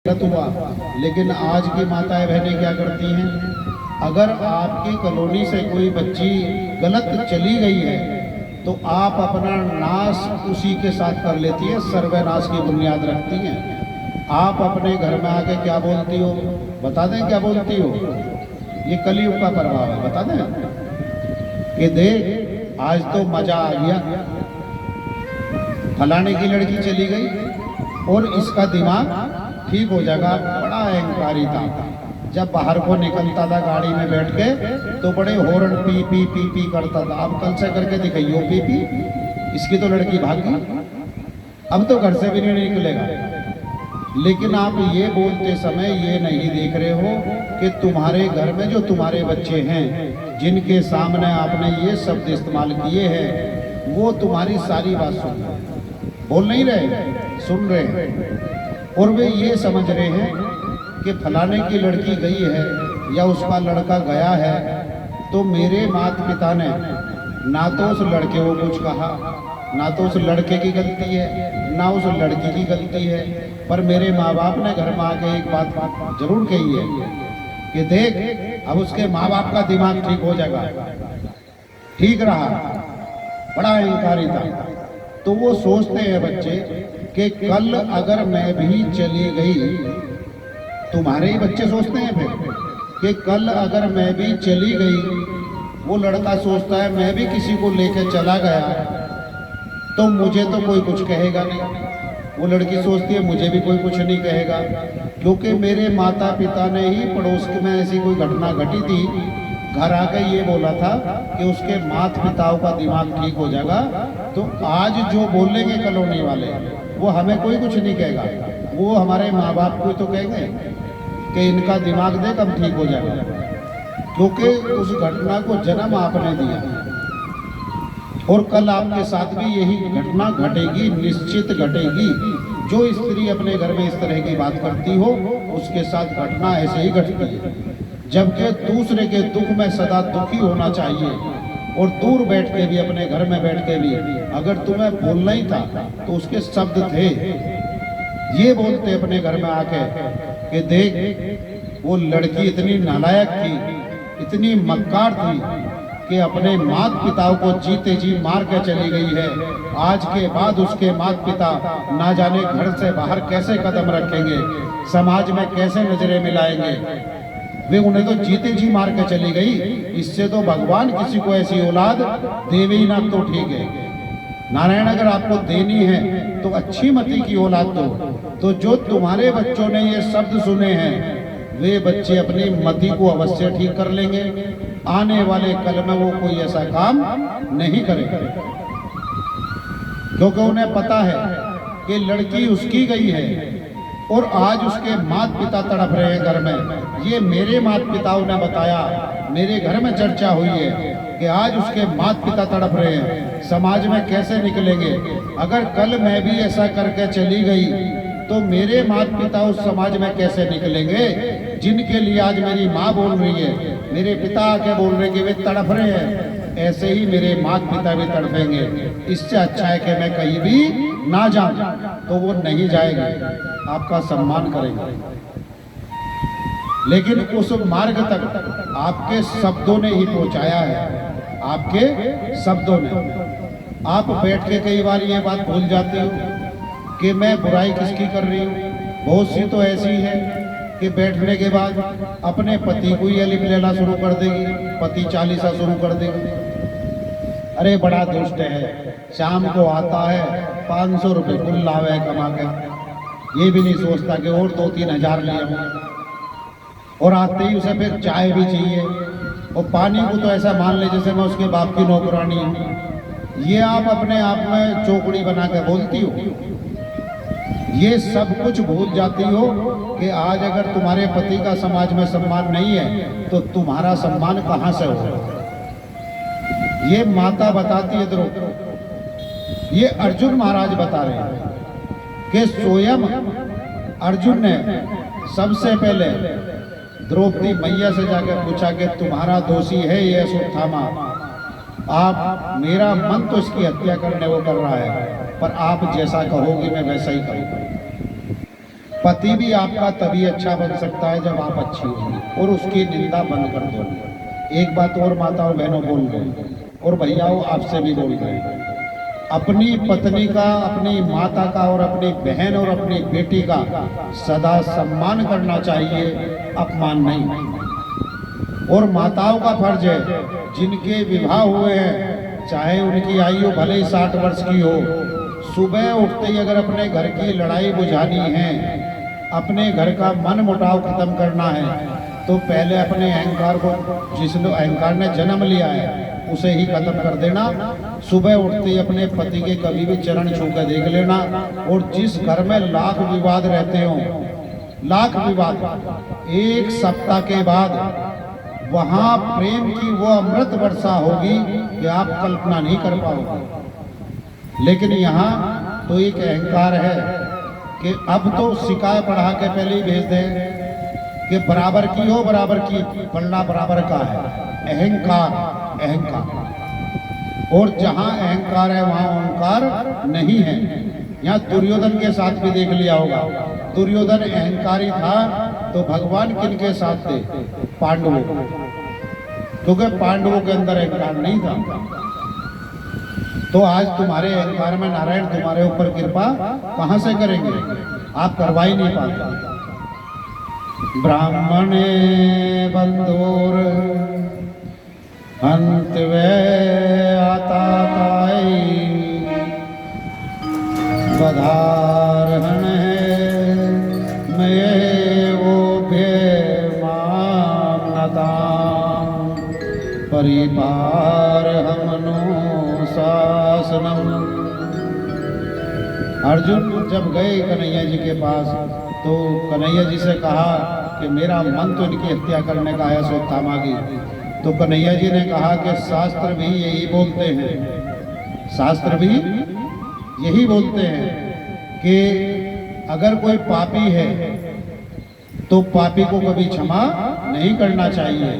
गलत हुआ। लेकिन आज की माताएं बहनें क्या करती हैं, अगर आपकी कॉलोनी से कोई बच्ची गलत चली गई है तो आप अपना नाश उसी के साथ कर लेती है, सर्वनाश की बुनियाद रखती हैं। आप अपने घर में आके क्या बोलती हो, बता दें क्या बोलती हो? ये कलयुग का प्रभाव है, बता दें कि देख आज तो मजा आ गया, फलाने की लड़की चली गई और इसका दिमाग ठीक हो जाएगा। बड़ा अहंकारी था, जब बाहर को निकलता था गाड़ी में बैठ के तो बड़े horn P P P P करता था। अब कल से करके दिखाइयो पी पी, इसकी तो लड़की भाग गई, अब तो घर से भी नहीं निकलेगा। लेकिन आप ये बोलते समय ये नहीं देख रहे हो कि तुम्हारे घर में जो तुम्हारे बच्चे हैं, जिनके सामने आपने ये शब्द इस्तेमाल किए हैं, वो तुम्हारी सारी बात सुन रहे हैं, बोल नहीं रहे, सुन रहे हैं। और वे ये समझ रहे हैं कि फलाने की लड़की गई है या उसका लड़का गया है तो मेरे माता पिता ने ना तो उस लड़के को कुछ कहा, ना तो उस लड़के की गलती है, ना उस लड़की की गलती है, पर मेरे माँ बाप ने घर में आके एक बात जरूर कही है कि देख अब उसके माँ बाप का दिमाग ठीक हो जाएगा। ठीक रहा, बड़ा अहंकारी था। तो वो सोचते हैं बच्चे कि कल अगर मैं भी चली गई, तुम्हारे ही बच्चे सोचते हैं फिर कि कल अगर मैं भी चली गई, वो लड़का सोचता है मैं भी किसी को लेकर चला गया तो मुझे तो कोई कुछ कहेगा नहीं, वो लड़की सोचती है मुझे भी कोई कुछ नहीं कहेगा, क्योंकि मेरे माता पिता ने ही पड़ोस में ऐसी कोई घटना घटी थी, घर आकर ये बोला था कि उसके माता पिताओं का दिमाग ठीक हो जाएगा। तो आज जो बोलेंगे कॉलोनी वाले वो हमें कोई कुछ नहीं कहेगा, वो हमारे माँ बाप को तो कहेंगे कि इनका दिमाग देख अब ठीक हो जाएगा, क्योंकि उस घटना को जन्म आपने दिया। और कल आपके साथ भी यही घटना घटेगी, निश्चित घटेगी। जो स्त्री अपने घर में इस तरह की बात करती हो उसके साथ घटना ऐसे ही घटती है। जबकि दूसरे के दुख में सदा दुखी होना चाहिए और दूर बैठ के भी, अपने घर में बैठ के भी अगर तुम्हें बोलना ही था तो उसके शब्द थे। ये बोलते अपने घर में आके कि देख वो लड़की इतनी नालायक थी, इतनी मक्कार थी कि अपने माता पिताओं को जीते जी मार के चली गई है। आज के बाद उसके माता पिता ना जाने घर से बाहर कैसे कदम रखेंगे, समाज में कैसे नजरें मिलाएंगे। वे उन्हें तो जीते जी मार के चली गई, इससे तो भगवान किसी को ऐसी औलाद देवे ही ना तो ठीक है। नारायण अगर आपको देनी है तो अच्छी मति की औलाद दो। तो जो तुम्हारे बच्चों ने ये शब्द सुने हैं वे बच्चे अपनी मति को अवश्य ठीक कर लेंगे, आने वाले कल में वो कोई ऐसा काम नहीं करेंगे, क्योंकि उन्हें पता है कि लड़की उसकी गई है और आज उसके माता पिता तड़प रहे हैं घर में। ये मेरे माता पिताओं ने बताया, मेरे घर में चर्चा हुई है कि आज उसके माता पिता तड़प रहे हैं, समाज में कैसे निकलेंगे। अगर कल मैं भी ऐसा करके चली गई तो मेरे माता पिता उस समाज में कैसे निकलेंगे, जिनके लिए आज मेरी माँ बोल रही है, मेरे पिता आके बोल रहे कि वे तड़प रहे हैं, ऐसे ही मेरे माता पिता भी तड़पेंगे। इससे अच्छा है कि मैं कहीं भी ना जाऊं। तो वो नहीं जाएंगे, आपका सम्मान करेंगे, लेकिन उस मार्ग तक आपके शब्दों ने ही पहुंचाया है, आपके शब्दों ने। आप बैठ के कई बार ये बात भूल जाते हो कि मैं बुराई किसकी कर रही हूँ। बहुत सी तो ऐसी है कि बैठने के बाद अपने पति को ही लिप लेना शुरू कर देगी, पति चालीसा शुरू कर देगी। अरे बड़ा दुष्ट है, शाम को आता है 500 रुपये कुल लावे कमा के, ये भी नहीं सोचता कि और 2-3 हजार ले आऊं। और आते ही उसे फिर चाय भी चाहिए और पानी को तो ऐसा मान ले जैसे मैं उसके बाप की नौकरानी हूँ। ये आप अपने आप में चौकड़ी बना के बोलती हो। ये सब कुछ भूल जाती हो कि आज अगर तुम्हारे पति का समाज में सम्मान नहीं है तो तुम्हारा सम्मान कहां से हो। ये माता बताती है द्रौपदी, ये अर्जुन महाराज बता रहे हैं कि स्वयं अर्जुन ने सबसे पहले द्रौपदी मैया से जाकर पूछा कि तुम्हारा दोषी है ये अश्वत्थामा, आप, मेरा मन तो इसकी हत्या करने वो कर रहा है, पर आप जैसा कहोगी मैं वैसा ही करूंगा। पति भी आपका तभी अच्छा बन सकता है जब आप अच्छी होंगी और उसकी निंदा बंद कर दोगे। एक बात और माताओं बहनों बोल रहे और भैयाओं आपसे भी बोल रहे हैं, अपनी पत्नी का, अपनी माता का और अपनी बहन और अपनी बेटी का सदा सम्मान करना चाहिए, अपमान नहीं। और माताओं का फर्ज है, जिनके विवाह हुए हैं, चाहे उनकी आयु भले ही 60 वर्ष की हो, सुबह उठते ही अगर अपने घर की लड़ाई बुझानी है, अपने घर का मन मुटाव खत्म करना है, तो पहले अपने अहंकार को, जिस अहंकार ने जन्म लिया है उसे ही खत्म कर देना। सुबह उठते ही अपने पति के कभी भी चरण छू कर देख लेना। और जिस घर में लाख विवाद रहते हो, लाख विवाद, एक सप्ताह के बाद वहां प्रेम की वो अमृत वर्षा होगी कि आप कल्पना नहीं कर पाओगे। लेकिन यहाँ तो एक अहंकार है कि अब तो शिकायत पढ़ा के पहले ही भेज दें कि बराबर की हो, बराबर की, पढ़ना बराबर का है। अहंकार, अहंकार। और जहां अहंकार है वहां ओंकार नहीं है। यहाँ दुर्योधन के साथ भी देख लिया होगा, दुर्योधन अहंकारी था तो भगवान किनके साथ थे? पांडवों, क्योंकि पांडवों के अंदर अहंकार नहीं था। तो आज तुम्हारे अहंकार में नारायण तुम्हारे ऊपर कृपा कहां से करेंगे? आप करवा ही नहीं पाते। ब्राह्मणे बंधुर अंत वे आताताई बधारहण है मैं वो मामनताम परिपार हमनो शासनम। अर्जुन जब गए कन्हैया जी के पास तो कन्हैया जी से कहा कि मेरा मन तो इनकी हत्या करने का है, सो थामागी। तो कन्हैया जी ने कहा कि शास्त्र भी यही बोलते हैं, शास्त्र भी यही बोलते हैं कि अगर कोई पापी है तो पापी को कभी क्षमा नहीं करना चाहिए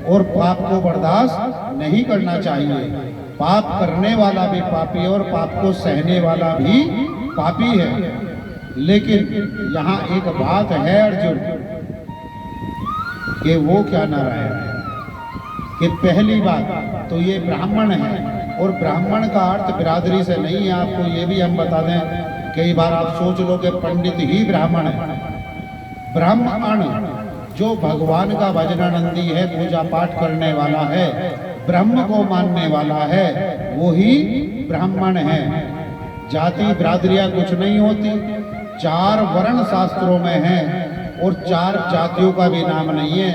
और पाप को बर्दाश्त नहीं करना चाहिए। पाप करने वाला भी पापी और पाप को सहने वाला भी पापी है। लेकिन यहाँ एक बात है अर्जुन, कि वो क्या नारायण है कि पहली बात तो ये ब्राह्मण है और ब्राह्मण का अर्थ बिरादरी से नहीं है। आपको ये भी हम बता दें, कई बार आप सोच लो कि पंडित ही ब्राह्मण है। ब्राह्मण जो भगवान का भजनानंदी है, पूजा पाठ करने वाला है, ब्रह्म को मानने वाला है, वो ही ब्राह्मण है। जाति बिरादरियां कुछ नहीं होती, 4 वर्ण शास्त्रों में है और 4 जातियों का भी नाम नहीं है।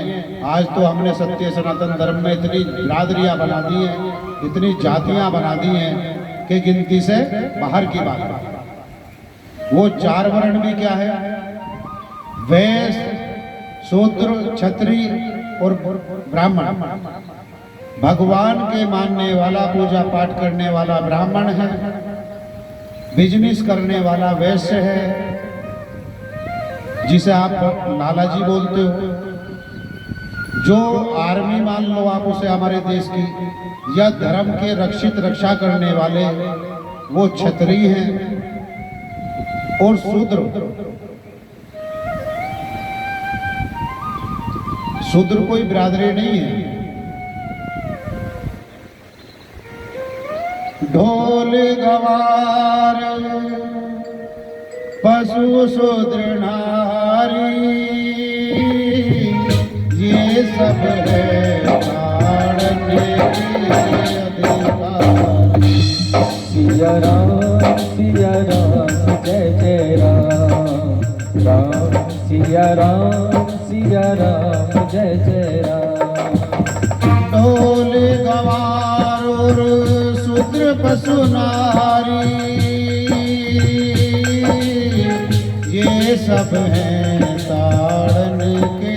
आज तो हमने सत्य सनातन धर्म में इतनी बिरादरियां बना दी हैं, इतनी जातियां बना दी हैं कि गिनती से बाहर की बात है। वो 4 वर्ण भी क्या है? वैश्य, शूद्र, क्षत्रिय और ब्राह्मण। भगवान के मानने वाला, पूजा पाठ करने वाला ब्राह्मण है, बिजनेस करने वाला वैश्य है, जिसे आप लाला जी बोलते हो। जो आर्मी मान लो आप उसे हमारे देश की, या धर्म के रक्षित रक्षा करने वाले, वो क्षत्रिय हैं। और शूद्र कोई बिरादरी नहीं है। ढोल गवार पशु शूद्र नारी, ये सब है ताड़ने के अधिकार। सिया राम जय जय राम, राम सिया राम जय जय राम। ढोल गवार और शूद्र पशु नारी, ये सब हैं ताड़न के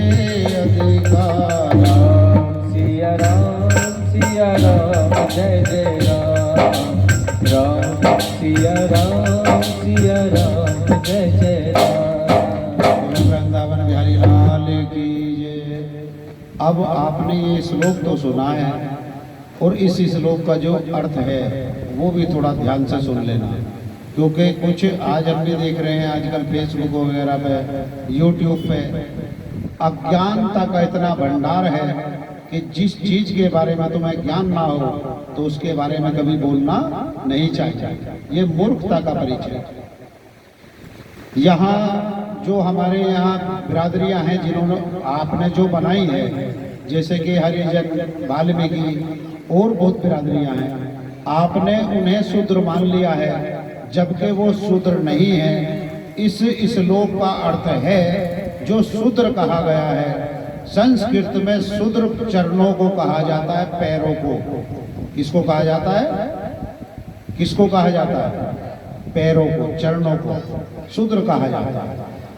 अधिकार। सिया राम जय जय राम, राम सिया राम जय जय राम। वृंदावन बिहारी लाल की जय। अब आपने ये श्लोक तो सुना है और इस श्लोक का जो अर्थ है वो भी थोड़ा ध्यान से सुन लेना। क्योंकि कुछ आज हम भी देख रहे हैं आजकल फेसबुक वगैरह पे, यूट्यूब पे अज्ञानता का इतना भंडार है कि जिस चीज के बारे में तुम्हें ज्ञान ना हो तो उसके बारे में कभी बोलना नहीं चाहिए। ये मूर्खता का परिचय। यहाँ जो हमारे यहाँ बिरादरियाँ हैं जिन्होंने आपने जो बनाई है, जैसे कि हरिजन, वाल्मीकि और बहुत बिरादरियाँ हैं, आपने उन्हें शूद्र मान लिया है जबकि वो शूद्र नहीं है। इस श्लोक का अर्थ है जो शूद्र कहा गया है, संस्कृत में शूद्र चरणों को कहा जाता है, पैरों को। किसको कहा जाता है? किसको कहा जाता है? पैरों को, चरणों को शूद्र कहा जाता है।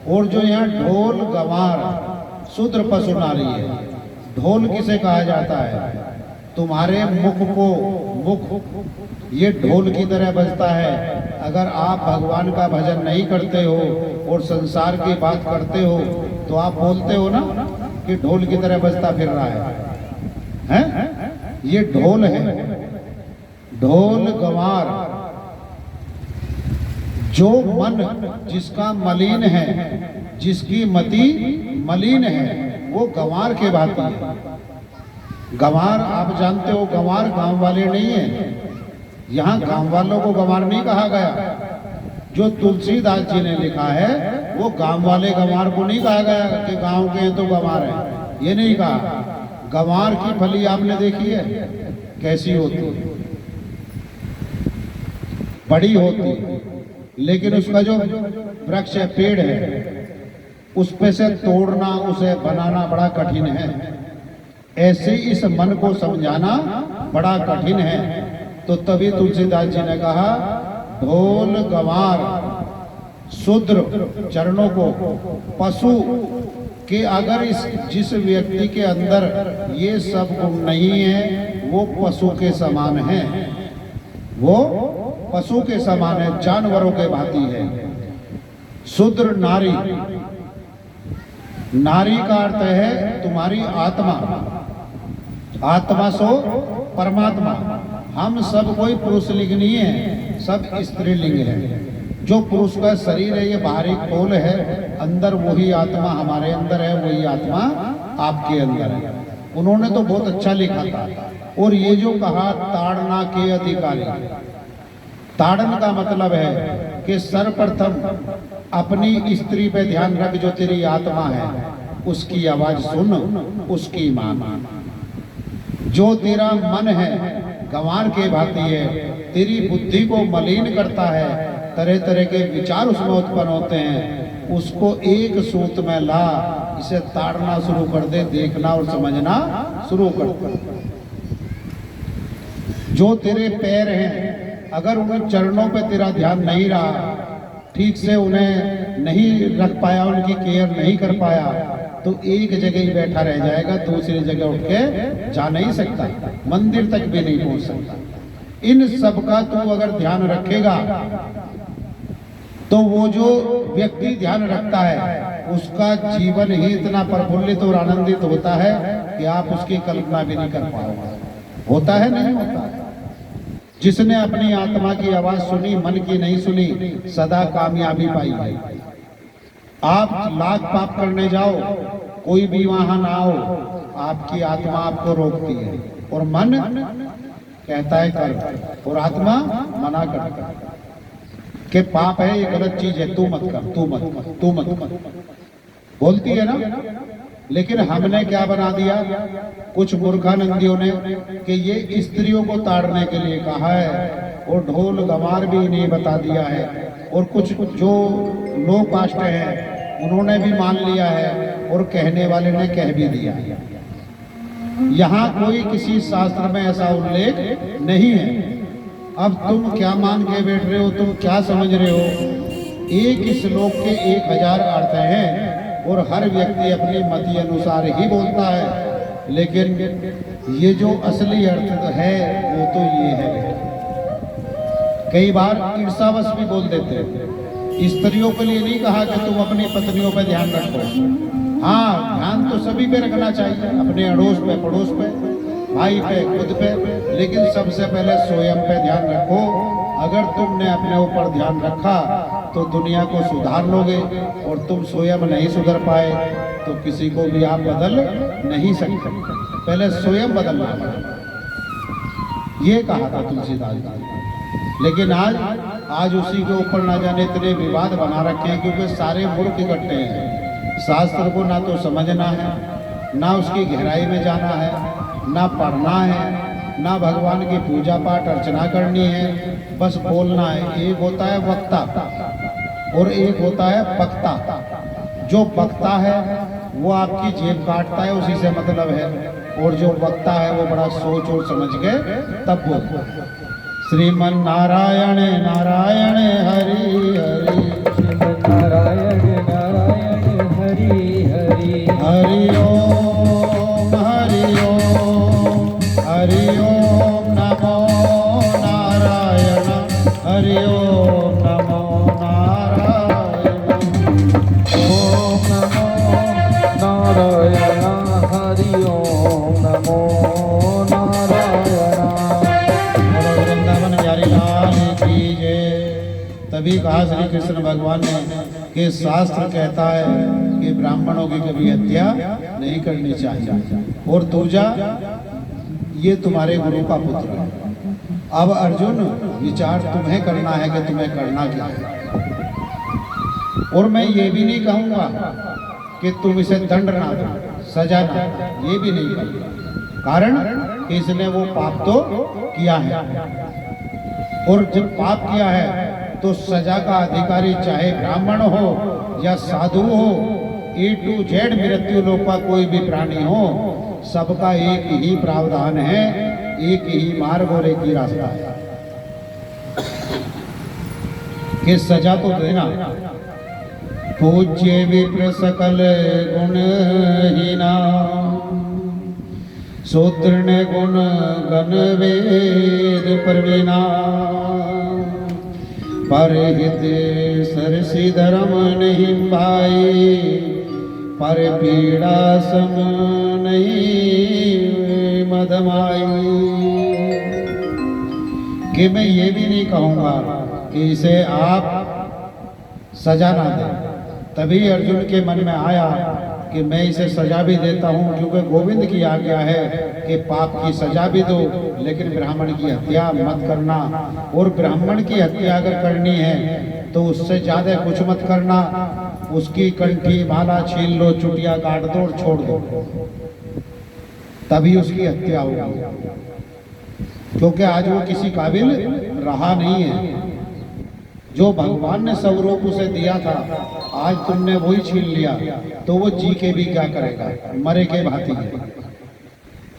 और जो यहाँ ढोल गंवार शूद्र पशु नारी है। ढोल किसे कहा जाता है? तुम्हारे मुख को, मुख ये ढोल की तरह बजता है। अगर आप भगवान का भजन नहीं करते हो और संसार की बात करते हो तो आप बोलते हो ना कि ढोल की तरह बजता फिर रहा है, हैं? ये ढोल है, ढोल गंवार। जो मन जिसका मलिन है, जिसकी मति मलिन है, वो गंवार के भांति है। गंवार आप जानते हो, गंवार गांव वाले नहीं है। यहाँ गांव वालों को गंवार नहीं कहा गया। जो तुलसीदास जी ने लिखा है वो गांव वाले गंवार को नहीं कहा गया कि गांव के हैं तो गंवार है, ये नहीं कहा। गंवार की फली आपने देखी है कैसी होती है? बड़ी होती है, लेकिन उसका जो वृक्ष है, पेड़ है, उस पे से तोड़ना, उसे बनाना बड़ा कठिन है। ऐसे इस मन को समझाना बड़ा कठिन है। तो तभी तुलसीदास जी ने कहा ढोल गंवार शूद्र चरणों को, पशु के अगर जिस व्यक्ति के अंदर ये सब गुण नहीं है वो पशु के समान है, वो पशु के समान है, जानवरों के भांति है। शूद्र नारी, नारी का अर्थ है तुम्हारी आत्मा, आत्मा सो परमात्मा। हम सब कोई पुरुष लिंग नहीं है, सब स्त्रीलिंग है। जो पुरुष का शरीर है ये बाहरी खोल है, अंदर वही आत्मा हमारे अंदर है, वही आत्मा आपके अंदर है। उन्होंने तो बहुत अच्छा लिखा था। और ये जो कहा ताड़ना के अधिकारी, ताड़न का मतलब है कि सर्वप्रथम अपनी स्त्री पे ध्यान रख, जो तेरी आत्मा है उसकी आवाज सुन, उसकी मान। जो तेरा मन है गंवार के भांति है, तेरी बुद्धि को मलिन करता है, तरह तरह के विचार उसमें उत्पन्न होते हैं, उसको एक सूत में ला, इसे ताड़ना शुरू कर दे, देखना और समझना शुरू कर दे। जो तेरे पैर हैं, अगर उन चरणों पे तेरा ध्यान नहीं रहा, ठीक से उन्हें नहीं रख पाया, उनकी केयर नहीं कर पाया, तो एक जगह ही बैठा रह जाएगा, दूसरी जगह उठ के जा नहीं सकता, मंदिर तक भी नहीं पहुंच सकता। इन सब का तू अगर ध्यान रखेगा तो वो जो व्यक्ति ध्यान रखता है उसका जीवन ही इतना प्रफुल्लित और आनंदित होता है कि आप उसकी कल्पना भी नहीं कर पाओगे। होता है नहीं होता है? जिसने अपनी आत्मा की आवाज सुनी, मन की नहीं सुनी, सदा कामयाबी पाई है। आप लाख पाप करने जाओ, कोई भी वहां ना हो, आपकी आत्मा आपको रोकती है और मन कहता है कर, और आत्मा मना करता है कि पाप है, ये गलत चीज है, तू मत कर, तू मत, तू मत बोलती है ना। लेकिन हमने क्या बना दिया, कुछ मूर्खानंदियों ने, कि ये स्त्रियों को ताड़ने के लिए कहा है और ढोल गंवार भी इन्हें बता दिया है। और कुछ जो लो कास्ट है उन्होंने भी मान लिया है और कहने वाले ने कह भी दिया। यहाँ कोई किसी शास्त्र में ऐसा उल्लेख नहीं है। अब तुम क्या मान के बैठ रहे हो, तुम क्या समझ रहे हो? एक श्लोक के 1000 अर्थ हैं और हर व्यक्ति अपनी मति अनुसार ही बोलता है, लेकिन ये जो असली अर्थ है वो तो ये है। कई बार ईर्ष्यावश भी बोल देते हैं। स्त्रियों के लिए नहीं कहा कि तुम अपनी पत्नियों पे ध्यान रखो, हाँ ध्यान तो सभी पे रखना चाहिए, अपने अड़ोस पे, पड़ोस पे, भाई पे, खुद पे, लेकिन सबसे पहले स्वयं पे ध्यान रखो अगर तुमने अपने ऊपर ध्यान रखा तो दुनिया को सुधार लोगे, और तुम स्वयं नहीं सुधर पाए तो किसी को भी आप बदल नहीं सकते। पहले स्वयं बदलना पड़ेगा, ये कहा था तुलसीदास जी। लेकिन आज उसी के ऊपर ना जाने इतने विवाद बना रखे हैं, क्योंकि सारे मूर्ख इकट्ठे हैं। शास्त्र को ना तो समझना है, ना उसकी गहराई में जाना है, ना पढ़ना है, ना भगवान की पूजा पाठ अर्चना करनी है, बस बोलना है। एक होता है वक्ता और एक होता है पक्ता। जो पक्ता है वो आपकी जेब काटता है, उसी से मतलब है, और जो वक्ता है वो बड़ा सोच और समझ के तब बोलता है। श्रीमन नारायण नारायण हरि हरि, श्रीमन नारायण नारायण हरि हरि, हरि ओम नमो नारायण, हरि ओम नमो नारायण, ओम नमो नारायण, हरि ओम नमो नारायण। बोलो वृंदावन बिहारी लाल की जय। तभी कहा श्री कृष्ण भगवान ने कि शास्त्र कहता है कि ब्राह्मणों की कभी हत्या नहीं करनी चाहिए। और दूजा, ये तुम्हारे गुरु का पुत्र है। अब अर्जुन, विचार तुम्हें करना है कि तुम्हें करना क्या है। और मैं ये भी नहीं कहूंगा कि तुम इसे दंड ना दो, सजा ना दो, ये भी नहीं कहूंगा। कारण कि इसने वो पाप तो किया है, और जब पाप किया है तो सजा का अधिकारी चाहे ब्राह्मण हो या साधु हो, A to Z मृत्यु लोक का कोई भी प्राणी हो, सबका एक ही प्रावधान है, एक ही मार्ग और एक ही रास्ता है कि सजा तो देना। पूज्य विप्र सकल गुणहीना, शूद्र गुण गण वेद प्रवीणा, परहित सरसी धर्म नहीं भाई, पर पीड़ा सम नहीं मदमाई। कि मैं ये भी नहीं कहूँगा कि इसे आप सजा ना दें। तभी अर्जुन के मन में आया कि मैं इसे सजा भी देता हूँ, क्योंकि गोविंद की आज्ञा है कि पाप की सजा भी दो, लेकिन ब्राह्मण की हत्या मत करना। और ब्राह्मण की हत्या अगर करनी है तो उससे ज्यादा कुछ मत करना, उसकी कंठी माला छीन लो, चुटिया काट दो और छोड़ दो, तभी उसकी हत्या होगी। क्योंकि आज वो किसी काबिल रहा नहीं है। जो भगवान ने सब रूप उसे दिया था, आज तुमने वही छीन लिया, तो वो जी के भी क्या करेगा, मरे के भांति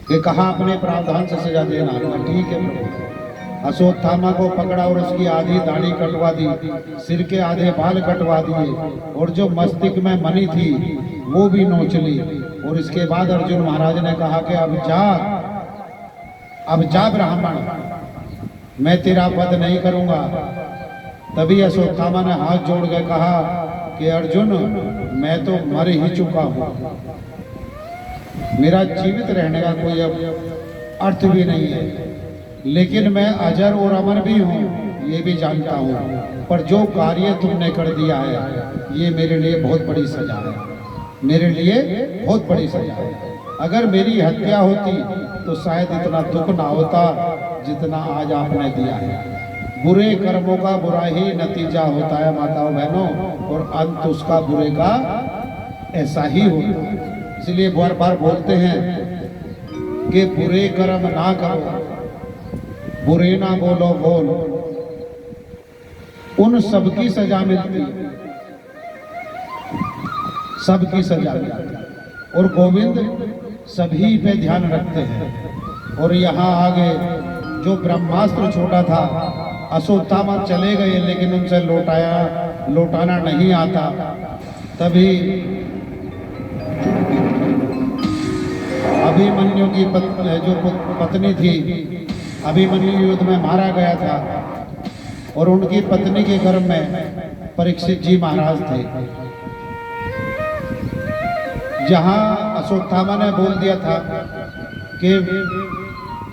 कि कहा अपने प्रावधान से सजा देना। ठीक है प्रभु। अश्वत्थामा को पकड़ा और उसकी आधी दाढ़ी कटवा दी, सिर के आधे बाल कटवा दिए, और जो मस्तिष्क में मणि थी वो भी नोच ली। और इसके बाद अर्जुन महाराज ने कहा कि अब जा ब्राह्मण, मैं तेरा वध नहीं करूंगा। तभी अश्वत्थामा ने हाथ जोड़ के कहा कि अर्जुन, मैं तो मर ही चुका हूं, मेरा जीवित रहने का कोई अब अर्थ भी नहीं है, लेकिन मैं अजर और अमर भी हूँ, ये भी जानता हूँ। पर जो कार्य तुमने कर दिया है ये मेरे लिए बहुत बड़ी सजा है, मेरे लिए बहुत बड़ी सजा है। अगर मेरी हत्या होती तो शायद इतना दुख ना होता जितना आज आपने दिया है। बुरे कर्मों का बुरा ही नतीजा होता है माताओं बहनों, और अंत उसका बुरे का ऐसा ही होता है। इसलिए बार बार बोलते हैं कि बुरे कर्म ना करो, बुरे ना बोलो बोल, उन सबकी सजा मिलती, सबकी सजा मिलती। और गोविंद सभी पे ध्यान रखते हैं। और यहाँ आगे जो ब्रह्मास्त्र छोटा था, अश्वत्थामा चले गए लेकिन उनसे लौटाना नहीं आता। तभी अभिमन्यु की जो पत्नी थी, अभिमन्यु युद्ध में मारा गया था, और उनकी पत्नी के गर्भ में परीक्षित जी महाराज थे। जहां अश्वत्थामा ने बोल दिया था कि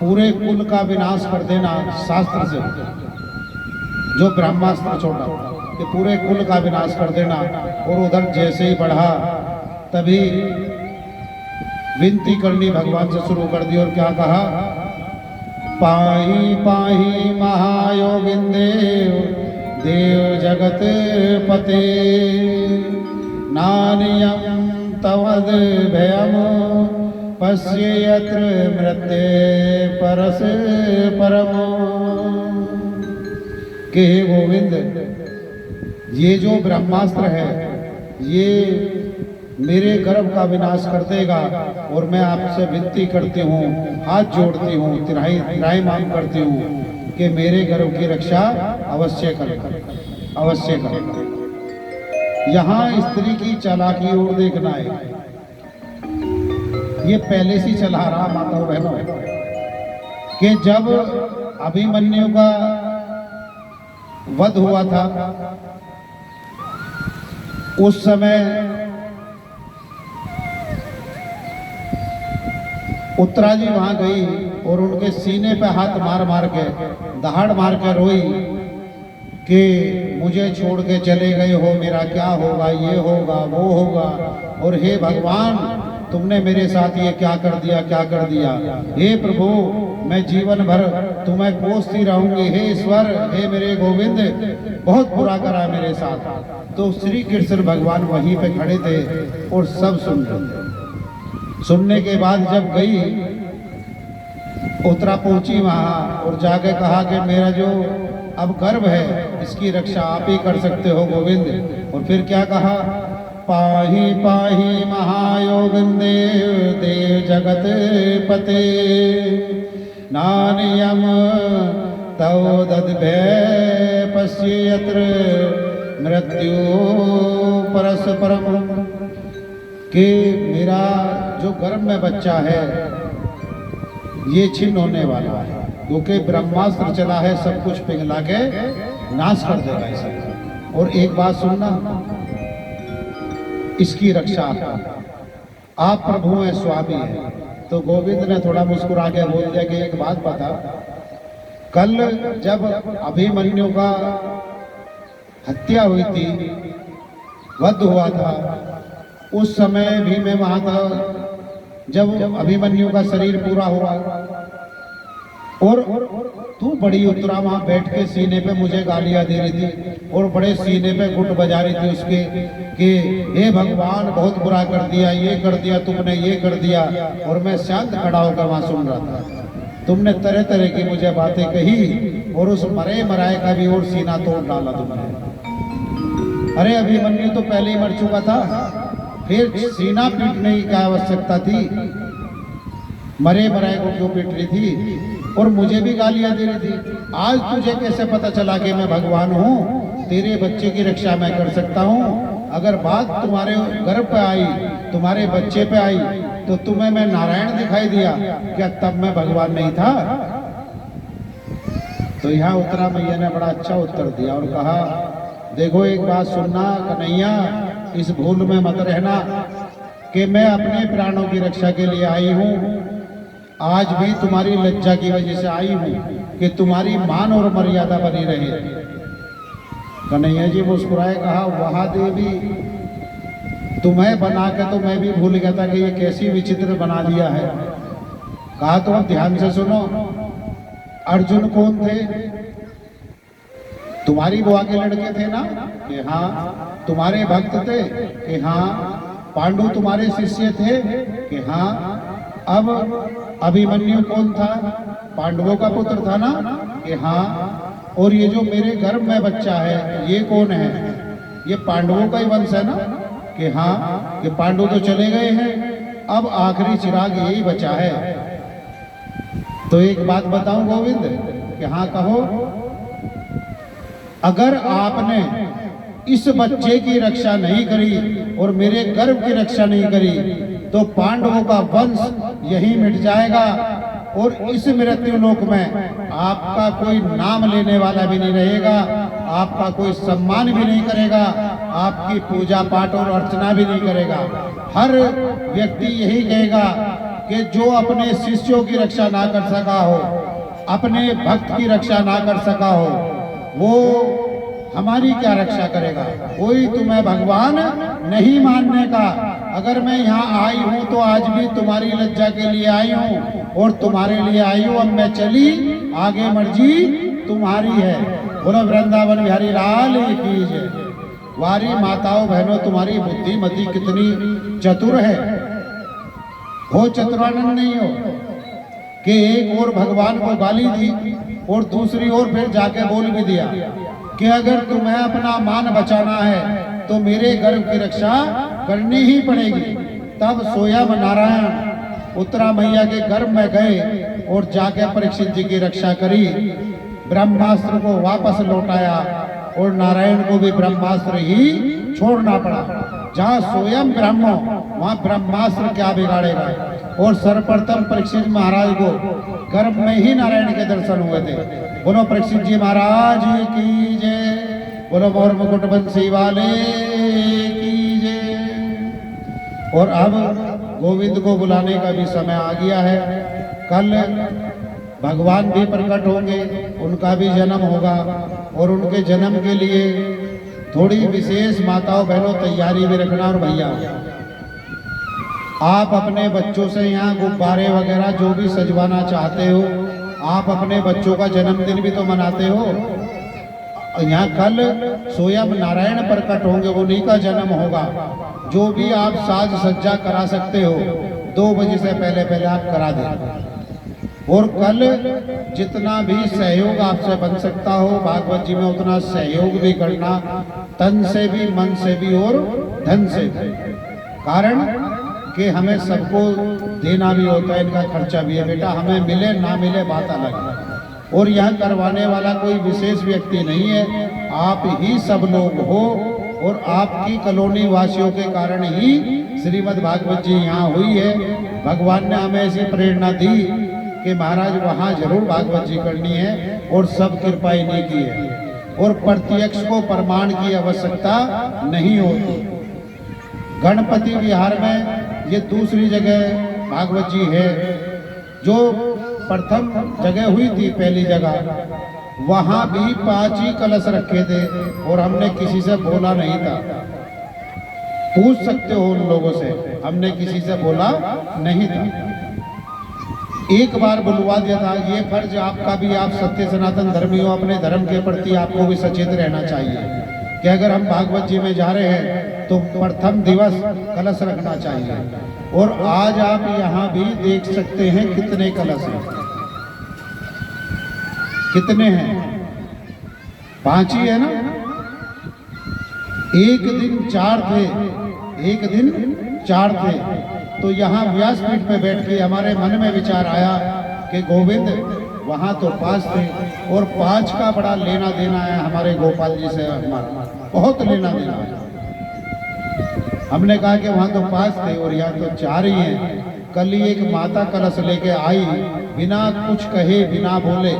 पूरे कुल का विनाश कर देना शास्त्र से, जो ब्रह्मास्त्र छोड़ा कि पूरे कुल का विनाश कर देना। और उधर जैसे ही बढ़ा तभी विनती करनी भगवान से शुरू कर दी और क्या कहा, पाही पाही महायोगिंदेव देव जगत पते नानियम तवद भयम पश्य यत्र मृत्ये परस परम। कि हे गोविंद, ये जो ब्रह्मास्त्र है ये मेरे गर्भ का विनाश कर देगा और मैं आपसे विनती करती हूँ, हाथ जोड़ती हूँ, तिराई मांग करती हूँ कि मेरे गर्भ की रक्षा अवश्य कर, अवश्य कर। यहाँ स्त्री की चालाकी और देखना है, ये पहले से चला रहा माताओं बहनों कि जब अभिमन्यु का वध हुआ था उस समय उत्तरा जी वहां गई और उनके सीने पे हाथ मार मार के दहाड़ मार के रोई कि मुझे छोड़ के चले गए हो, मेरा क्या होगा, ये होगा वो होगा, और हे भगवान तुमने मेरे साथ ये क्या कर दिया, क्या कर दिया। हे प्रभु मैं जीवन भर तुम्हें कोसती रहूंगी, हे ईश्वर, हे मेरे गोविंद बहुत बुरा करा मेरे साथ। तो श्री कृष्ण भगवान वहीं पे खड़े थे और सब सुन रहे। सुनने के बाद जब गई उत्तरा पहुंची वहां और जाके कहा कि मेरा जो अब गर्भ है इसकी रक्षा आप ही कर सकते हो गोविंद। और फिर क्या कहा, पाही पाही महायोगिंदेव देव जगत पते नानियम तव दद्भय पश्य यत्र मृत्यु परस परम। कि मेरा जो गर्भ में बच्चा है ये छिन्न होने वाला है, क्योंकि ब्रह्मास्त्र चला है, सब कुछ पिघला के नाश कर देगा इसे। और एक बात सुनना, इसकी रक्षा आप प्रभु हैं, स्वामी हैं। तो गोविंद ने थोड़ा मुस्कुरा के बोल दिया कि एक बात बता, कल जब अभिमन्यु का हत्या हुई थी, वध हुआ था, उस समय भी मैं वहां था जब अभिमन्यु का शरीर पूरा हुआ, और तू बड़ी उत्तरा वहां बैठ के सीने पे मुझे गालियां दे रही थी और बड़े सीने पे गुट बजा रही थी उसके कि हे भगवान बहुत बुरा कर दिया, ये कर दिया तुमने, ये कर दिया। और मैं शांत खड़ा होकर वहां सुन रहा था। तुमने तरह तरह की मुझे बातें कही और उस मरे मराए का भी और सीना तोड़ डाला तुमने। अरे अभिमन्यु तो पहले ही मर चुका था, फिर सीना पीटने की क्या आवश्यकता थी, मरे मराए को क्यों पीट रही थी और मुझे भी गालियां दे रही थी। आज तुझे कैसे पता चला कि मैं भगवान हूँ, तेरे बच्चे की रक्षा मैं कर सकता हूँ। अगर बात तुम्हारे गर्भ पे आई, तुम्हारे बच्चे पे आई, तो तुम्हें मैं नारायण दिखाई दिया, क्या तब मैं भगवान नहीं था? तो यहाँ उत्तरा मैया ने बड़ा अच्छा उत्तर दिया और कहा, देखो एक बात सुनना कन्हैया, इस भूल में मत रहना कि मैं अपने प्राणों की रक्षा के लिए आई हूँ। आज भी तुम्हारी लज्जा की वजह से आई हूँ कि तुम्हारी मान और मर्यादा बनी रहे। कन्हैया जी मुस्कुराए, कहा वहा देवी, तुम्हें बना के तो मैं भी भूल गया था कि ये कैसी विचित्र बना दिया है। कहा तो ध्यान से सुनो, अर्जुन कौन थे? तुम्हारी बुआ के लड़के थे ना? कि हाँ। तुम्हारे भक्त थे? कि हाँ। पांडु तुम्हारे शिष्य थे? कि हाँ। अब अभिमन्यु कौन था? पांडवों का पुत्र था ना? कि हाँ। और ये जो मेरे गर्भ में बच्चा है ये कौन है? ये पांडवों का ही वंश है ना? कि हाँ। कि पांडु तो चले गए हैं, अब आखिरी चिराग यही बचा है। तो एक बात बताऊं गोविंद? कि हाँ कहो। अगर आपने इस बच्चे की रक्षा नहीं करी और मेरे गर्भ की रक्षा नहीं करी तो पांडवों का वंश यही मिट जाएगा और इस मृत्यु लोक में आपका कोई नाम लेने वाला भी नहीं रहेगा, आपका कोई सम्मान भी नहीं करेगा, आपकी पूजा पाठ और अर्चना भी नहीं करेगा। हर व्यक्ति यही कहेगा कि जो अपने शिष्यों की रक्षा ना कर सका हो, अपने भक्त की रक्षा ना कर सका हो, वो हमारी क्या रक्षा करेगा? कोई तुम्हें भगवान नहीं मानने का। अगर मैं यहाँ आई हूँ तो आज भी तुम्हारी लज्जा के लिए आई हूँ और तुम्हारे लिए आई हूँ। अब मैं चली, आगे मर्जी तुम्हारी है। बोलो वृंदावन बिहारी लाल की जय। वारी माताओं बहनों, तुम्हारी बुद्धिमती कितनी चतुर है। हो चतुरानंद नहीं हो कि एक और भगवान को गाली दी और दूसरी ओर फिर जाके बोल भी दिया कि अगर तुम्हें अपना मान बचाना है तो मेरे गर्भ की रक्षा करनी ही पड़ेगी। तब स्वयं नारायण उत्तरा मैया के गर्भ में गए और जाके परीक्षित जी की रक्षा करी। ब्रह्मास्त्र को वापस लौटाया और नारायण को भी ब्रह्मास्त्र ही छोड़ना पड़ा। जहाँ स्वयं ब्रह्म वहाँ ब्रह्मास्त्र क्या बिगाड़ेगा। और सर्वप्रथम परीक्षित महाराज को गर्भ में ही नारायण के दर्शन हुए थे। बोलो परीक्षित जी महाराज की जय। बोलो मोर मुकुट बंसी वाले की जय। और अब गोविंद को बुलाने का भी समय आ गया है। कल भगवान भी प्रकट होंगे, उनका भी जन्म होगा और उनके जन्म के लिए थोड़ी विशेष माताओं बहनों तैयारी भी रखना। और भैया आप अपने बच्चों से यहाँ गुब्बारे वगैरह जो भी सजवाना चाहते हो, आप अपने बच्चों का जन्मदिन भी तो मनाते हो। यहाँ कल स्वयं नारायण प्रकट होंगे, उन्हीं का जन्म होगा। जो भी आप साज सज्जा करा सकते हो 2 बजे से पहले पहले आप करा दें। और कल जितना भी सहयोग आपसे बन सकता हो भागवत जी में उतना सहयोग भी करना, तन से भी, मन से भी और धन से भी। कारण कि हमें सबको देना भी होता है, इनका खर्चा भी है। बेटा हमें मिले ना मिले बात अलग है। और यह करवाने वाला कोई विशेष व्यक्ति नहीं है, आप ही सब लोग हो। और आपकी कॉलोनी वासियों के कारण ही श्रीमद् भागवत जी यहाँ हुई है। भगवान ने हमें ऐसी प्रेरणा दी कि महाराज वहाँ जरूर भागवत जी करनी है और सब कृपा इन्हीं की है। और प्रत्यक्ष को प्रमाण की आवश्यकता नहीं होती। गणपति विहार में ये दूसरी जगह भागवत जी है। जो प्रथम जगह हुई थी, पहली जगह, वहां भी 5 ही कलश रखे थे और हमने किसी से बोला नहीं था। पूछ सकते हो उन लोगों से, हमने किसी से बोला नहीं था। एक बार बुलवा दिया था। ये फर्ज आपका भी, आप सत्य सनातन धर्मी हो, अपने धर्म के प्रति आपको भी सचेत रहना चाहिए कि अगर हम भागवत जी में जा रहे हैं तो प्रथम दिवस कलश रखना चाहिए। और आज आप यहाँ भी देख सकते हैं कितने कलश हैं। कितने हैं? 5 ही है ना। एक दिन 4 थे, एक दिन 4 थे। तो यहाँ व्यासपीठ पे बैठ के हमारे मन में विचार आया कि गोविंद वहाँ तो 5 थे और 5 का बड़ा लेना देना है हमारे गोपाल जी से, हमारा बहुत लेना देना है। हमने कहा कि वहाँ तो 5 थे और यहाँ तो 4 ही हैं। कल ही एक माता कलश लेके आई, बिना कुछ कहे, बिना बोले।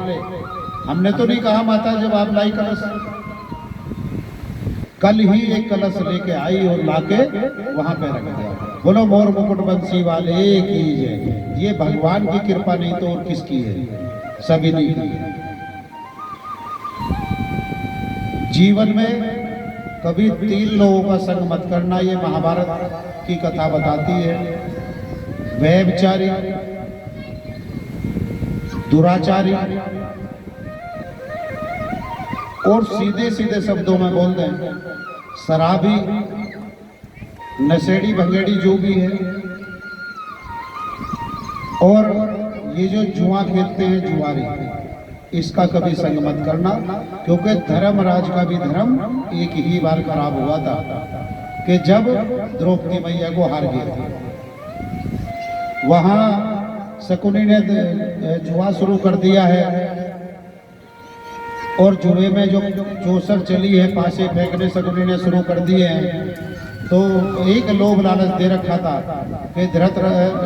हमने तो नहीं कहा माता जब आप लाई कलश, कल ही एक कलश लेके आई और लाके वहां पे रख दिया। बोलो मोर मुकुट बंसी वाले की जय। ये भगवान की कृपा नहीं तो और किसकी है? सभी नहीं की। जीवन में कभी 3 लोगों का संग मत करना, ये महाभारत की कथा बताती है। व्यभिचारी, दुराचारी, और सीधे सीधे शब्दों में बोल दें शराबी, नशेड़ी भंगेड़ी जो भी है, और ये जो जुआ खेलते हैं जुआरी, इसका कभी संग मत करना। क्योंकि धर्मराज का भी धर्म एक ही बार खराब हुआ था कि जब द्रौपदी मैया को हार गए थे। वहां शकुनी ने जुआ शुरू कर दिया है और जुए में जो चौसर चली है, पासे फेंकने शकुनी ने शुरू कर दिए हैं। तो एक लोभ लालच दे रखा था कि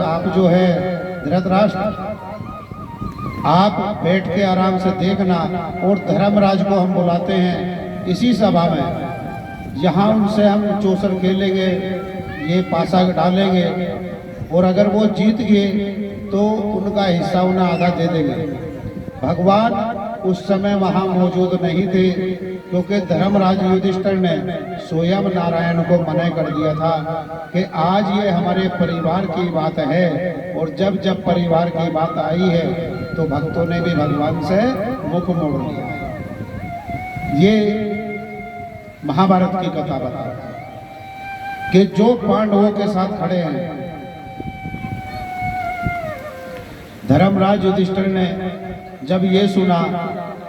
आप जो है धृतराष्ट्र, आप बैठ के आराम से देखना। और धर्मराज को हम बुलाते हैं इसी सभा में, यहाँ उनसे हम चौसर खेलेंगे, ये पासा डालेंगे, और अगर वो जीत गए तो उनका हिस्सा उन्हें आधा दे देंगे। भगवान उस समय वहां मौजूद नहीं थे, क्योंकि धर्मराज युधिष्ठिर ने स्वयं नारायण को मना कर दिया था कि आज ये हमारे परिवार की बात है, और जब जब परिवार की बात आई है तो भक्तों ने भी भगवान से मुख मोड़ लिया। ये महाभारत की कथा बता कि जो पांडवों के साथ खड़े हैं, धर्मराज युधिष्ठिर ने जब ये सुना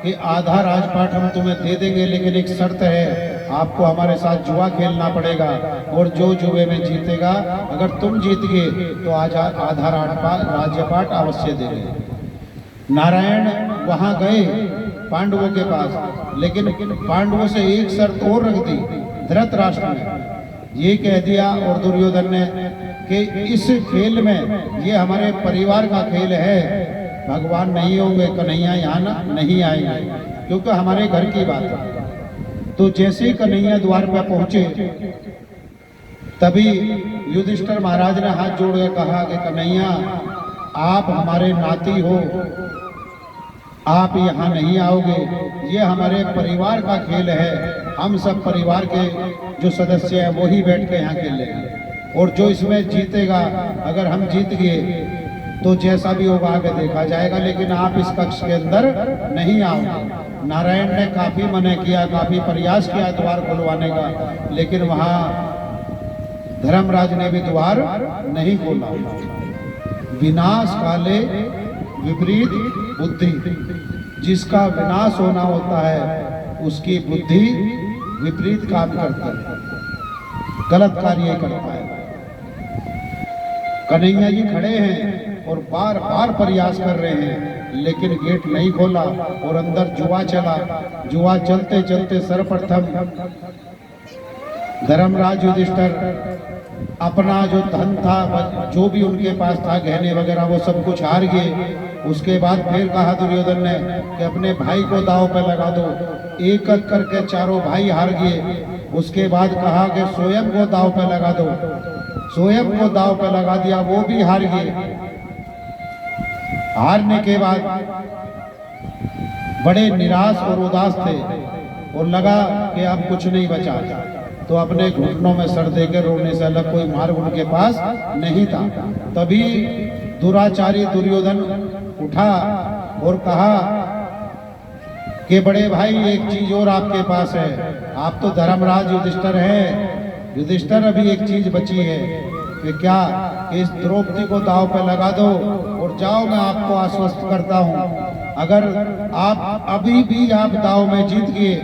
कि आधा राजपाट हम तुम्हें दे देंगे, लेकिन एक शर्त है, आपको हमारे साथ जुआ खेलना पड़ेगा, और जो जुए में जीतेगा, अगर तुम जीत गए तो आधा राज्यपाट अवश्य देंगे। नारायण वहां गए पांडवों के पास, लेकिन पांडवों से एक शर्त और रख दी। धृतराष्ट्र ने ये कह दिया और दुर्योधन ने कि इस खेल में ये हमारे परिवार का खेल है, भगवान नहीं होंगे, कन्हैया यहाँ नहीं आएंगे, क्योंकि हमारे घर की बात है। तो जैसे ही कन्हैया द्वार पर पहुंचे, तभी युधिष्ठिर महाराज ने हाथ जोड़ के कहा कि कन्हैया, आप हमारे नाती हो, आप यहाँ नहीं आओगे, ये हमारे परिवार का खेल है, हम सब परिवार के जो सदस्य हैं वो ही बैठ के यहाँ खेल लेंगे, और जो इसमें जीतेगा, अगर हम जीत गए तो जैसा भी होगा आगे देखा जाएगा, लेकिन आप इस कक्ष के अंदर नहीं आओगे। नारायण ने काफी मना किया, काफी प्रयास किया द्वार खुलवाने का, लेकिन वहां धर्मराज ने भी द्वार नहीं खोला। विनाश काले विपरीत बुद्धि, जिसका विनाश होना होता है उसकी बुद्धि विपरीत काम करती है, गलत कार्य करता है। कन्हैया जी खड़े हैं और बार बार प्रयास कर रहे हैं, लेकिन गेट नहीं खोला और अंदर जुआ चला। जुआ चलते चलते सर्वप्रथम धर्मराज युधिष्ठिर अपना जो धन था, जो भी उनके पास था, गहने वगैरह, वो सब कुछ हार गए। उसके बाद फिर कहा दुर्योधन ने कि अपने भाई को दांव पे लगा दो। एक एक करके चारों भाई हार गए। उसके बाद कहा कि स्वयं को दांव पे लगा दो। स्वयं को दांव पे लगा दिया, वो भी हार गए। हारने के बाद बड़े निराश और उदास थे और लगा कि अब कुछ नहीं बचा, तो अपने घुटनों में सर देकर रोने से अलग कोई मार्ग उनके पास नहीं था। तभी दुराचारी दुर्योधन उठा और कहा कि बड़े भाई, एक चीज और आपके पास है, आप तो धर्मराज युधिष्ठिर हैं। युधिष्ठिर, अभी एक चीज बची है कि क्या, इस द्रौपदी को दांव पे लगा दो और जाओ, मैं आपको आश्वस्त करता हूँ, अगर आप अभी भी आप दांव में जीत गए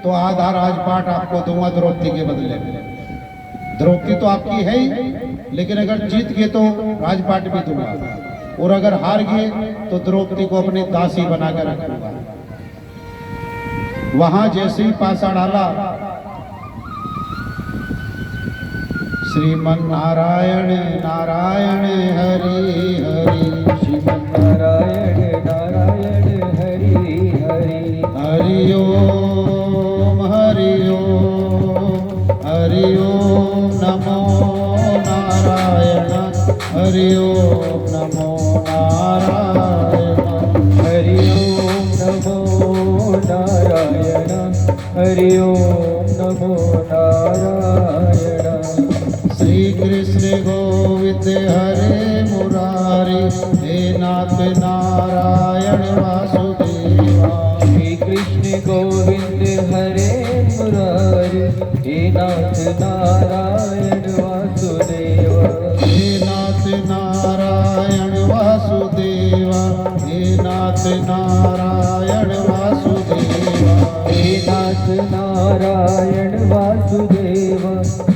तो आधा राजपाट आपको दूंगा द्रौपदी के बदले में। द्रौपदी तो आपकी है ही, लेकिन अगर जीत गए तो राजपाट भी दूंगा, और अगर हार गए तो द्रौपदी को अपनी दासी बनाकर रखूंगा। वहां जैसे ही पासा डाला, श्रीमन नारायण नारायण हरि हरि, श्रीमन नारायण नारायण हरि हरि, हरि ओम हरि ओम नमो नारायण, हरि ओम नमो नारायण, हरि ओम नमो नारायण, हरि ओम नमो नारायण। श्री कृष्ण गोविंद हरे मुरारी, हे नाथ नारायण वासुदेवा। श्री कृष्ण गोविंद हरे मुरारी, हे नाथ नारायण वासुदेवा। हे नाथ नारायण वासुदेवा, हे नाथ नारायण वासुदेवा। हे नाथ नारायण वासुदेवा,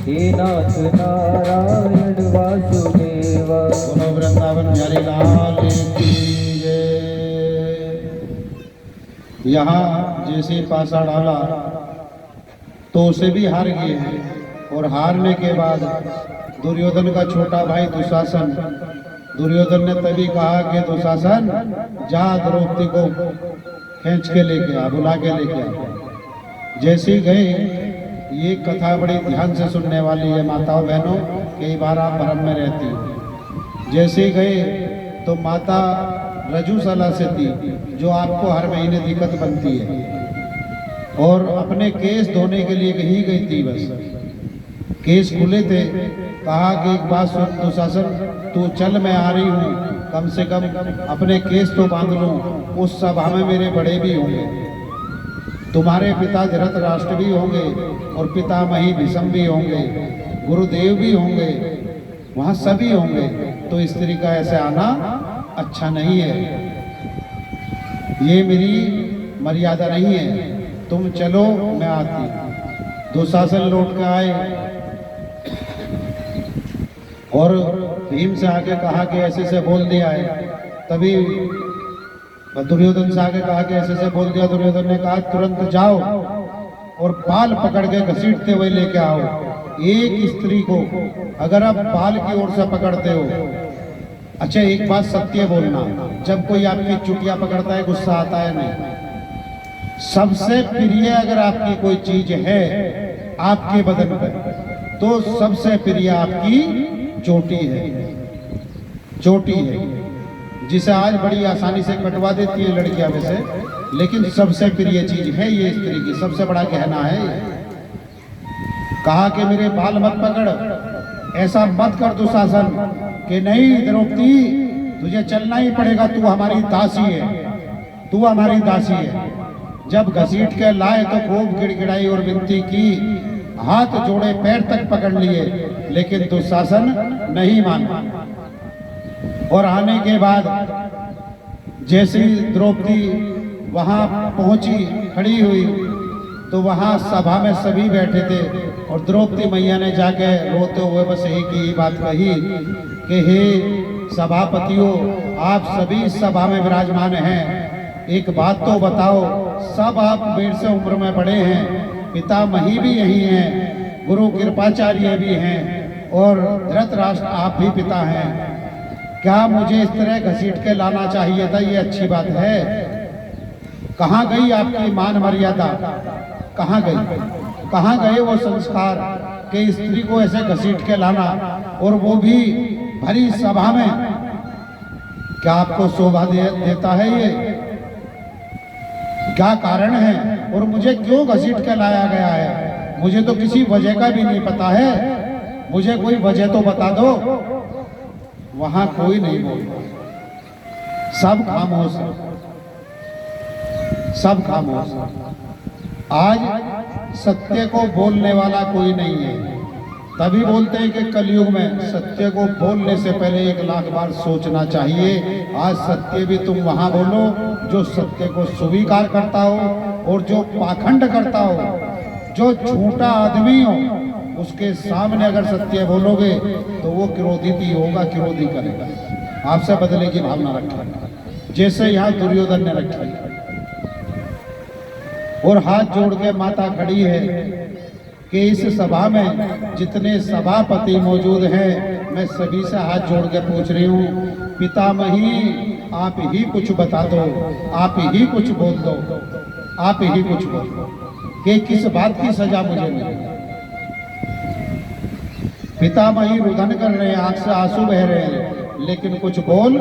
हे नाथ नारायण वासुदेवा। बोलो वृंदावन बिहारी लाल की जय। यहाँ जैसे पासा डाला तो उसे भी हार गए हैं, और हारने के बाद दुर्योधन का छोटा भाई दुशासन, दुर्योधन ने तभी कहा कि दुशासन, जा द्रौपदी को खींच के लेके आ, बुला के लेके आ। जैसे ही गए, ये कथा बड़ी ध्यान से सुनने वाली है माताओं बहनों, कई बार आप भ्रम में रहती हो। जैसे ही गए तो माता रजुसला से थी, जो आपको हर महीने दिक्कत बनती है, और अपने केस धोने के लिए ही गई थी। बस केस खुले थे, कहा कि एक बात सुन दुशासन, तू चल, मैं आ रही हूँ, कम से कम अपने केस तो बांध लूँ। उस सभा में मेरे बड़े भी होंगे, तुम्हारे पिता धृतराष्ट्र भी होंगे, और पितामही भीष्म भी होंगे, गुरुदेव भी होंगे, वहाँ सभी होंगे। तो स्त्री का ऐसे आना अच्छा नहीं है, ये मेरी मर्यादा नहीं है, तुम चलो, मैं आती। दुशासन लौट के आए और भीम से आके कहा कि ऐसे से बोल दिया है। तभी दुर्योधन से आके कहा कि ऐसे से बोल दिया। दुर्योधन ने कहा तुरंत जाओ और बाल पकड़ के घसीटते हुए लेके आओ। एक स्त्री को अगर आप बाल की ओर से पकड़ते हो, अच्छा एक बात सत्य बोलना, जब कोई आपकी चुटिया पकड़ता है गुस्सा आता है नहीं? सबसे प्रिय अगर आपकी कोई चीज है आपके बदन पर, तो सबसे प्रिय आपकी चोटी है, चोटी है, जिसे आज बड़ी आसानी से कटवा देती है लड़कियां वैसे, लेकिन सबसे प्रिय चीज है ये, स्त्री की सबसे बड़ा गहना है ये। कहा कि मेरे बाल मत पकड़, ऐसा मत कर दुशासन कि नहीं द्रौपदी तुझे चलना ही पड़ेगा, तू हमारी दासी है, तू हमारी दासी है। जब घसीट के लाए तो खूब गिड़गिड़ाई और विनती की, हाथ जोड़े, पैर तक पकड़ लिए, लेकिन दुशासन नहीं माना। और आने के बाद जैसे द्रौपदी वहां पहुंची, खड़ी हुई, तो वहां सभा में सभी बैठे थे, और द्रौपदी मैया ने जाके रोते हुए बस यही की बात कही कि हे सभापतियों, आप सभी सभा में विराजमान हैं, एक बात तो बताओ, सब आप मेरे से उम्र में बड़े हैं, पितामही भी यही हैं, गुरु कृपाचार्य भी हैं, और धृतराष्ट्र आप भी पिता हैं, क्या मुझे इस तरह घसीट के लाना चाहिए था? ये अच्छी बात है? कहाँ गई आपकी मान मर्यादा? कहाँ गई? कहाँ गए वो संस्कार कि स्त्री को ऐसे घसीट के लाना, और वो भी भरी सभा में? क्या आपको शोभा देता है ये? क्या कारण है? और मुझे क्यों घसीट के लाया गया है? मुझे तो किसी वजह का भी नहीं पता है, मुझे कोई वजह तो बता दो। वहां कोई नहीं बोल, सब खामोश, सब खामोश। आज सत्य को बोलने वाला कोई नहीं है। तभी बोलते हैं कि कलयुग में सत्य को बोलने से पहले 1,00,000 बार सोचना चाहिए। आज सत्य भी तुम वहां बोलो जो सत्य को स्वीकार करता हो, और जो पाखंड करता हो, जो झूठा आदमी हो, उसके सामने अगर सत्य बोलोगे तो वो क्रोधित ही होगा, क्रोधी करेगा, आपसे बदले की भावना रखेगा, जैसे यहाँ दुर्योधन ने रखी। और हाथ जोड़ के माता खड़ी है कि इस सभा में जितने सभापति मौजूद हैं, मैं सभी से हाथ जोड़ के पूछ रही हूँ, पितामही आप ही कुछ बता दो, आप ही कुछ बोल दो, आप ही कुछ बोल दो कि किस बात की सजा मुझे मिले। पितामही रुदन कर रहे हैं, आंख से आंसू बह रहे हैं, लेकिन कुछ बोल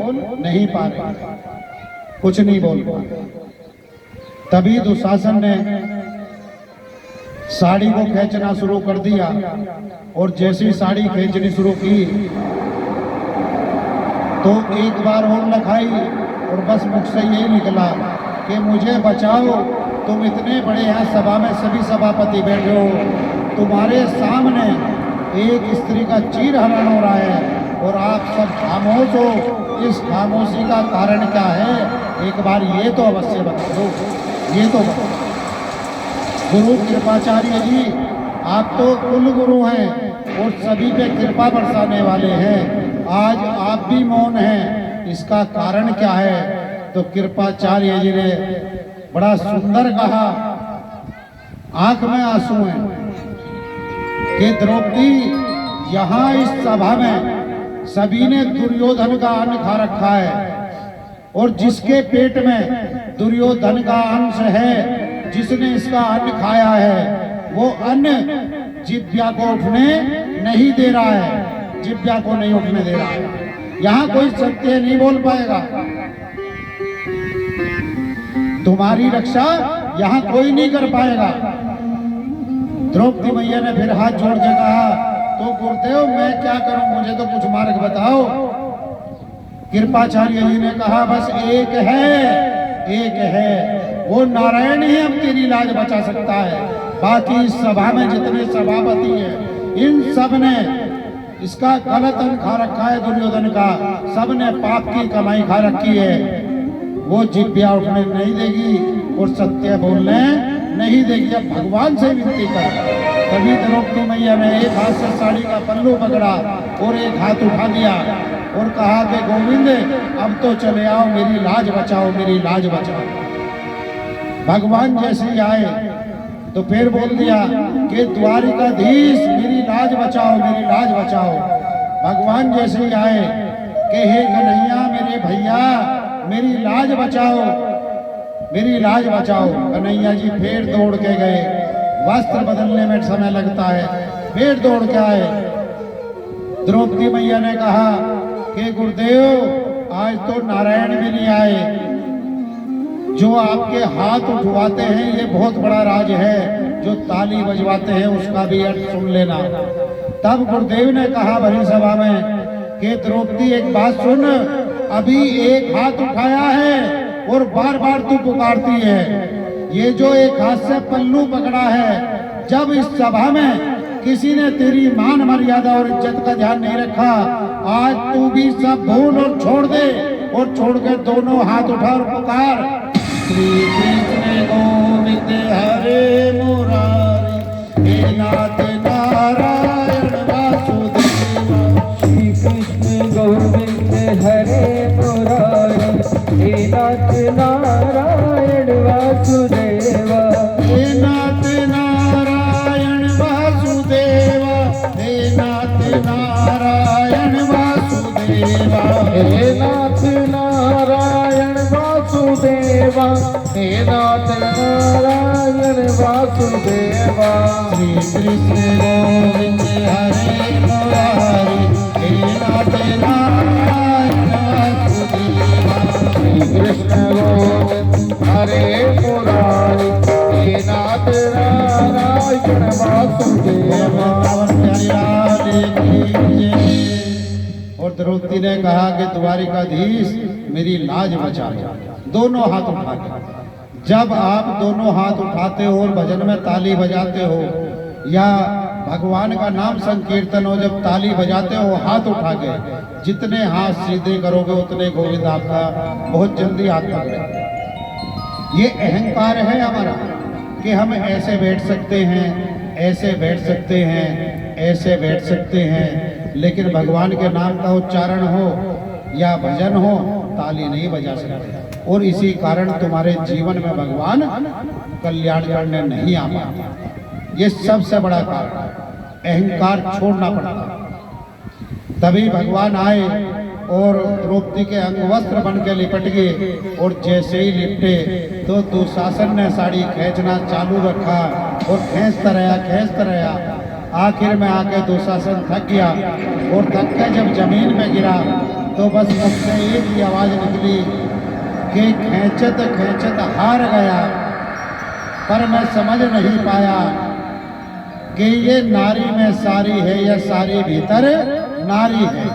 नहीं पा रहे, कुछ नहीं बोल पा रहे। तभी दुशासन ने साड़ी को खींचना शुरू कर दिया, और जैसी साड़ी खींचनी शुरू की तो एक बार और लखाई, और बस मुख से यही निकला कि मुझे बचाओ, तुम इतने बड़े यहाँ सभा में सभी सभापति बैठे हो, तुम्हारे सामने एक स्त्री का चीर हरण हो रहा है और आप सब खामोश हो। इस खामोशी का कारण क्या है? एक बार ये तो अवश्य बता दो, ये तो बता। गुरु कृपाचार्य जी, आप तो कुल गुरु हैं और सभी पे कृपा बरसाने वाले हैं, आज आप भी मौन हैं, इसका कारण क्या है? तो कृपाचार्य जी ने बड़ा सुंदर कहा, आंख में आंसू हैं कि द्रौपदी, यहाँ इस सभा में सभी ने दुर्योधन का अन्न खा रखा है, और जिसके पेट में दुर्योधन का अंश है, जिसने इसका अन्न खाया है, वो अन्न जिह्वा को उठने नहीं दे रहा है, जिह्वा को नहीं उठने दे रहा है। यहाँ कोई सत्य नहीं बोल पाएगा, तुम्हारी रक्षा यहाँ कोई नहीं कर पाएगा। द्रौपदी मैया ने फिर हाथ जोड़ के कहा, तो गुरुदेव मैं क्या करूं, मुझे तो कुछ मार्ग बताओ। कृपाचार्य जी ने कहा, बस एक है, वो नारायण ही अब तेरी लाज बचा सकता है। बाकी इस सभा में जितने सभापति हैं, इन सब ने इसका गलत अंग खा रखा है, दुर्योधन का। सब ने पाप की कमाई खा रखी है। वो जिभ्या उठने नहीं देगी और सत्य बोलने नहीं देगी। अब भगवान से विनती कर। तभी द्रौपदी मैया ने एक हाथ से साड़ी का पल्लू पकड़ा और एक हाथ उठा दिया और कहा कि गोविंद अब तो चले आओ, मेरी लाज बचाओ, मेरी लाज बचाओ। भगवान जैसे ही आए तो फिर बोल दिया कि द्वारिकाधीश मेरी लाज बचाओ, मेरी लाज बचाओ। भगवान जैसे ही आए कि हे कन्हैया मेरे भैया मेरी लाज बचाओ, मेरी लाज बचाओ। कन्हैया जी फिर दौड़ के गए। वस्त्र बदलने में समय लगता है, फिर दौड़ के आए। द्रौपदी मैया ने कहा कि गुरुदेव आज तो नारायण भी नहीं आए, जो आपके हाथ उठवाते हैं ये बहुत बड़ा राज है, जो ताली बजवाते हैं उसका भी अर्थ सुन लेना। तब गुरुदेव ने कहा भरी सभा में कि द्रौपदी एक बात सुन, अभी एक हाथ उठाया है और बार बार तू पुकारती है। ये जो एक हाथ से पल्लू पकड़ा है, जब इस सभा में किसी ने तेरी मान मर्यादा और इज्जत का ध्यान नहीं रखा, आज तू भी सब भूल और छोड़ दे और छोड़ के दोनों हाथ उठा और पुकार, श्री कृष्ण गोविंद हरे मुरारी, हे नाथ नारायण वासुदेवा। श्री कृष्ण गोविंद हरे मुरारी, हे नाथ नारायण वासुदेवा। हे नाथ नारायण वासुदेवा, हे नाथ नारायण वासुदेवा, हे नाथ नारायण वासुदेवा, हे नाथ नारायण वासुदेवा। श्री कृष्ण गोविंद हरे मुरारी, हे नाथ नारायण वासुदेवा। श्री कृष्ण गोविंद हरे मुरारी, हे नाथ नारायण वासुदेवा। और द्रौपदी ने कहा कि द्वारिकाधीश मेरी लाज बचा लो। दोनों हाथ उठा के, जब आप दोनों हाथ उठाते हो और भजन में ताली बजाते हो या भगवान का नाम संकीर्तन हो, जब ताली बजाते हो हाथ उठा के, जितने हाथ सीधे करोगे उतने गोविंद आपका बहुत जल्दी हाथ पकड़ेगा। ये अहंकार है हमारा कि हम ऐसे बैठ सकते हैं, ऐसे बैठ सकते हैं, ऐसे बैठ सकते हैं, लेकिन भगवान के नाम का उच्चारण हो या भजन हो ताली नहीं बजा सकते। और इसी कारण तुम्हारे जीवन में भगवान कल्याण करने नहीं आ पाते। ये सबसे बड़ा कारण है, अहंकार छोड़ना पड़ता। तभी भगवान आए और द्रौपदी के अंग वस्त्र बन के लिपट गए और जैसे ही लिपटे तो दुशासन ने साड़ी खींचना चालू रखा और खींचता रहा। आखिर में आके दुशासन थक गया और थक के जब जमीन में गिरा तो बस मुख से एक ही आवाज निकली कि खींचत खींचत हार गया। पर मैं समझ नहीं पाया कि ये नारी में सारी है या सारी भीतर नारी है,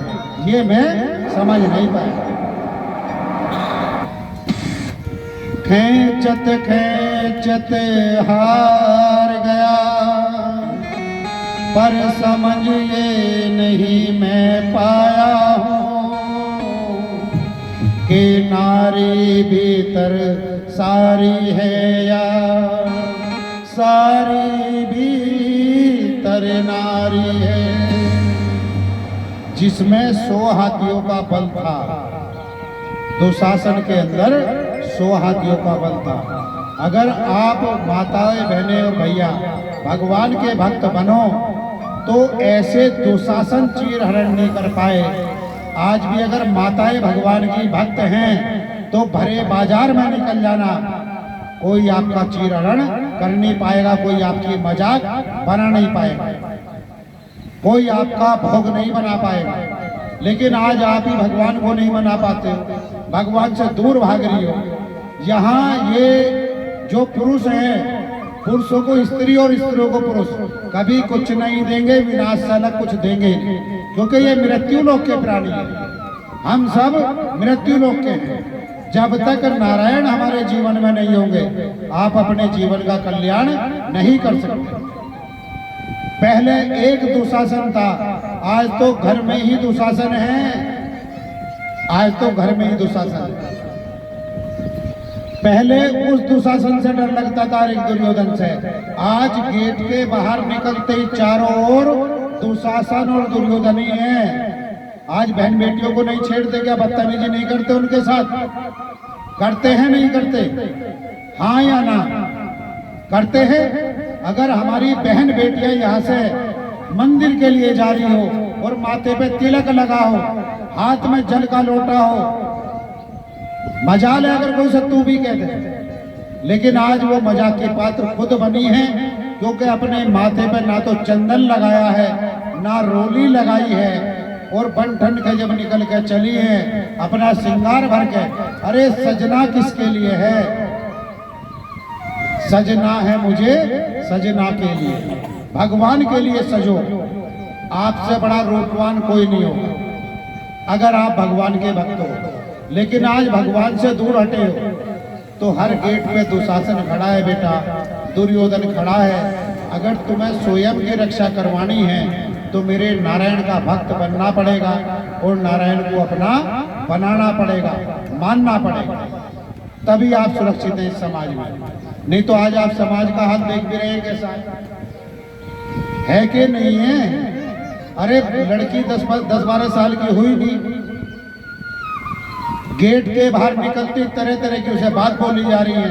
ये मैं समझ नहीं पाया। खींचत खींचत हार गया, पर समझ ये नहीं मैं पाया हूँ कि नारी भीतर सारी है या सारी भीतर नारी है। जिसमें 100 हाथियों का बल था, दुशासन के अंदर 100 हाथियों का बल था। अगर आप माताएं बहनें और भैया भगवान के भक्त बनो तो ऐसे दुशासन चीर हरण नहीं कर पाए। आज भी अगर माताएं भगवान की भक्त हैं तो भरे बाजार में निकल जाना, कोई आपका चीर हरण कर नहीं पाएगा, कोई आपकी मजाक बना नहीं पाएगा, कोई आपका भोग नहीं बना पाएगा। लेकिन आज आप ही भगवान को नहीं मना पाते, भगवान से दूर भाग रही हो। यहाँ ये जो पुरुष हैं, पुरुषों को स्त्री और स्त्रियों को पुरुष कभी कुछ नहीं देंगे, विनाश से अलग कुछ देंगे ही नहीं, क्योंकि ये मृत्यु लोक के प्राणी हैं। हम सब मृत्यु लोक के हैं। जब तक नारायण हमारे जीवन में नहीं होंगे, आप अपने जीवन का कल्याण नहीं कर सकते। पहले एक दुशासन था, आज तो घर में ही दुशासन है। आज तो घर में ही दुशासन है। पहले उस दुशासन से डर लगता था, एक दुर्योधन से। आज गेट के बाहर निकलते ही चारों ओर दुशासन और दुर्योधन ही है। आज बहन बेटियों को नहीं छेड़ते क्या? बदतमीजी नहीं करते उनके साथ? करते हैं नहीं करते? हाँ या ना? करते हैं। अगर हमारी बहन बेटियां यहाँ से मंदिर के लिए जा रही हो और माथे पे तिलक लगा हो, हाथ में जल का लोटा हो, मजाल है अगर कोई से तू भी कह दे। लेकिन आज वो मजाक के पात्र खुद बनी है, क्योंकि अपने माथे पे ना तो चंदन लगाया है, ना रोली लगाई है, और बन ठंड के जब निकल के चली है अपना श्रृंगार भर के। अरे सजना किसके लिए है? सजना है मुझे सजना के लिए, भगवान के लिए सजो। आपसे बड़ा रूपवान कोई नहीं होगा अगर आप भगवान के भक्त हो। लेकिन आज भगवान से दूर हटे हो तो हर गेट पे दुशासन खड़ा है बेटा, दुर्योधन खड़ा है। अगर तुम्हें स्वयं की रक्षा करवानी है तो मेरे नारायण का भक्त बनना पड़ेगा और नारायण को अपना बनाना पड़ेगा, मानना पड़ेगा, तभी आप सुरक्षित हैं इस समाज में। नहीं तो आज आप समाज का हाल देख भी रहे हैं कैसा है कि नहीं है। अरे लड़की 10-12 साल की हुई भी, गेट के बाहर निकलती तरह तरह की उसे बात बोली जा रही है,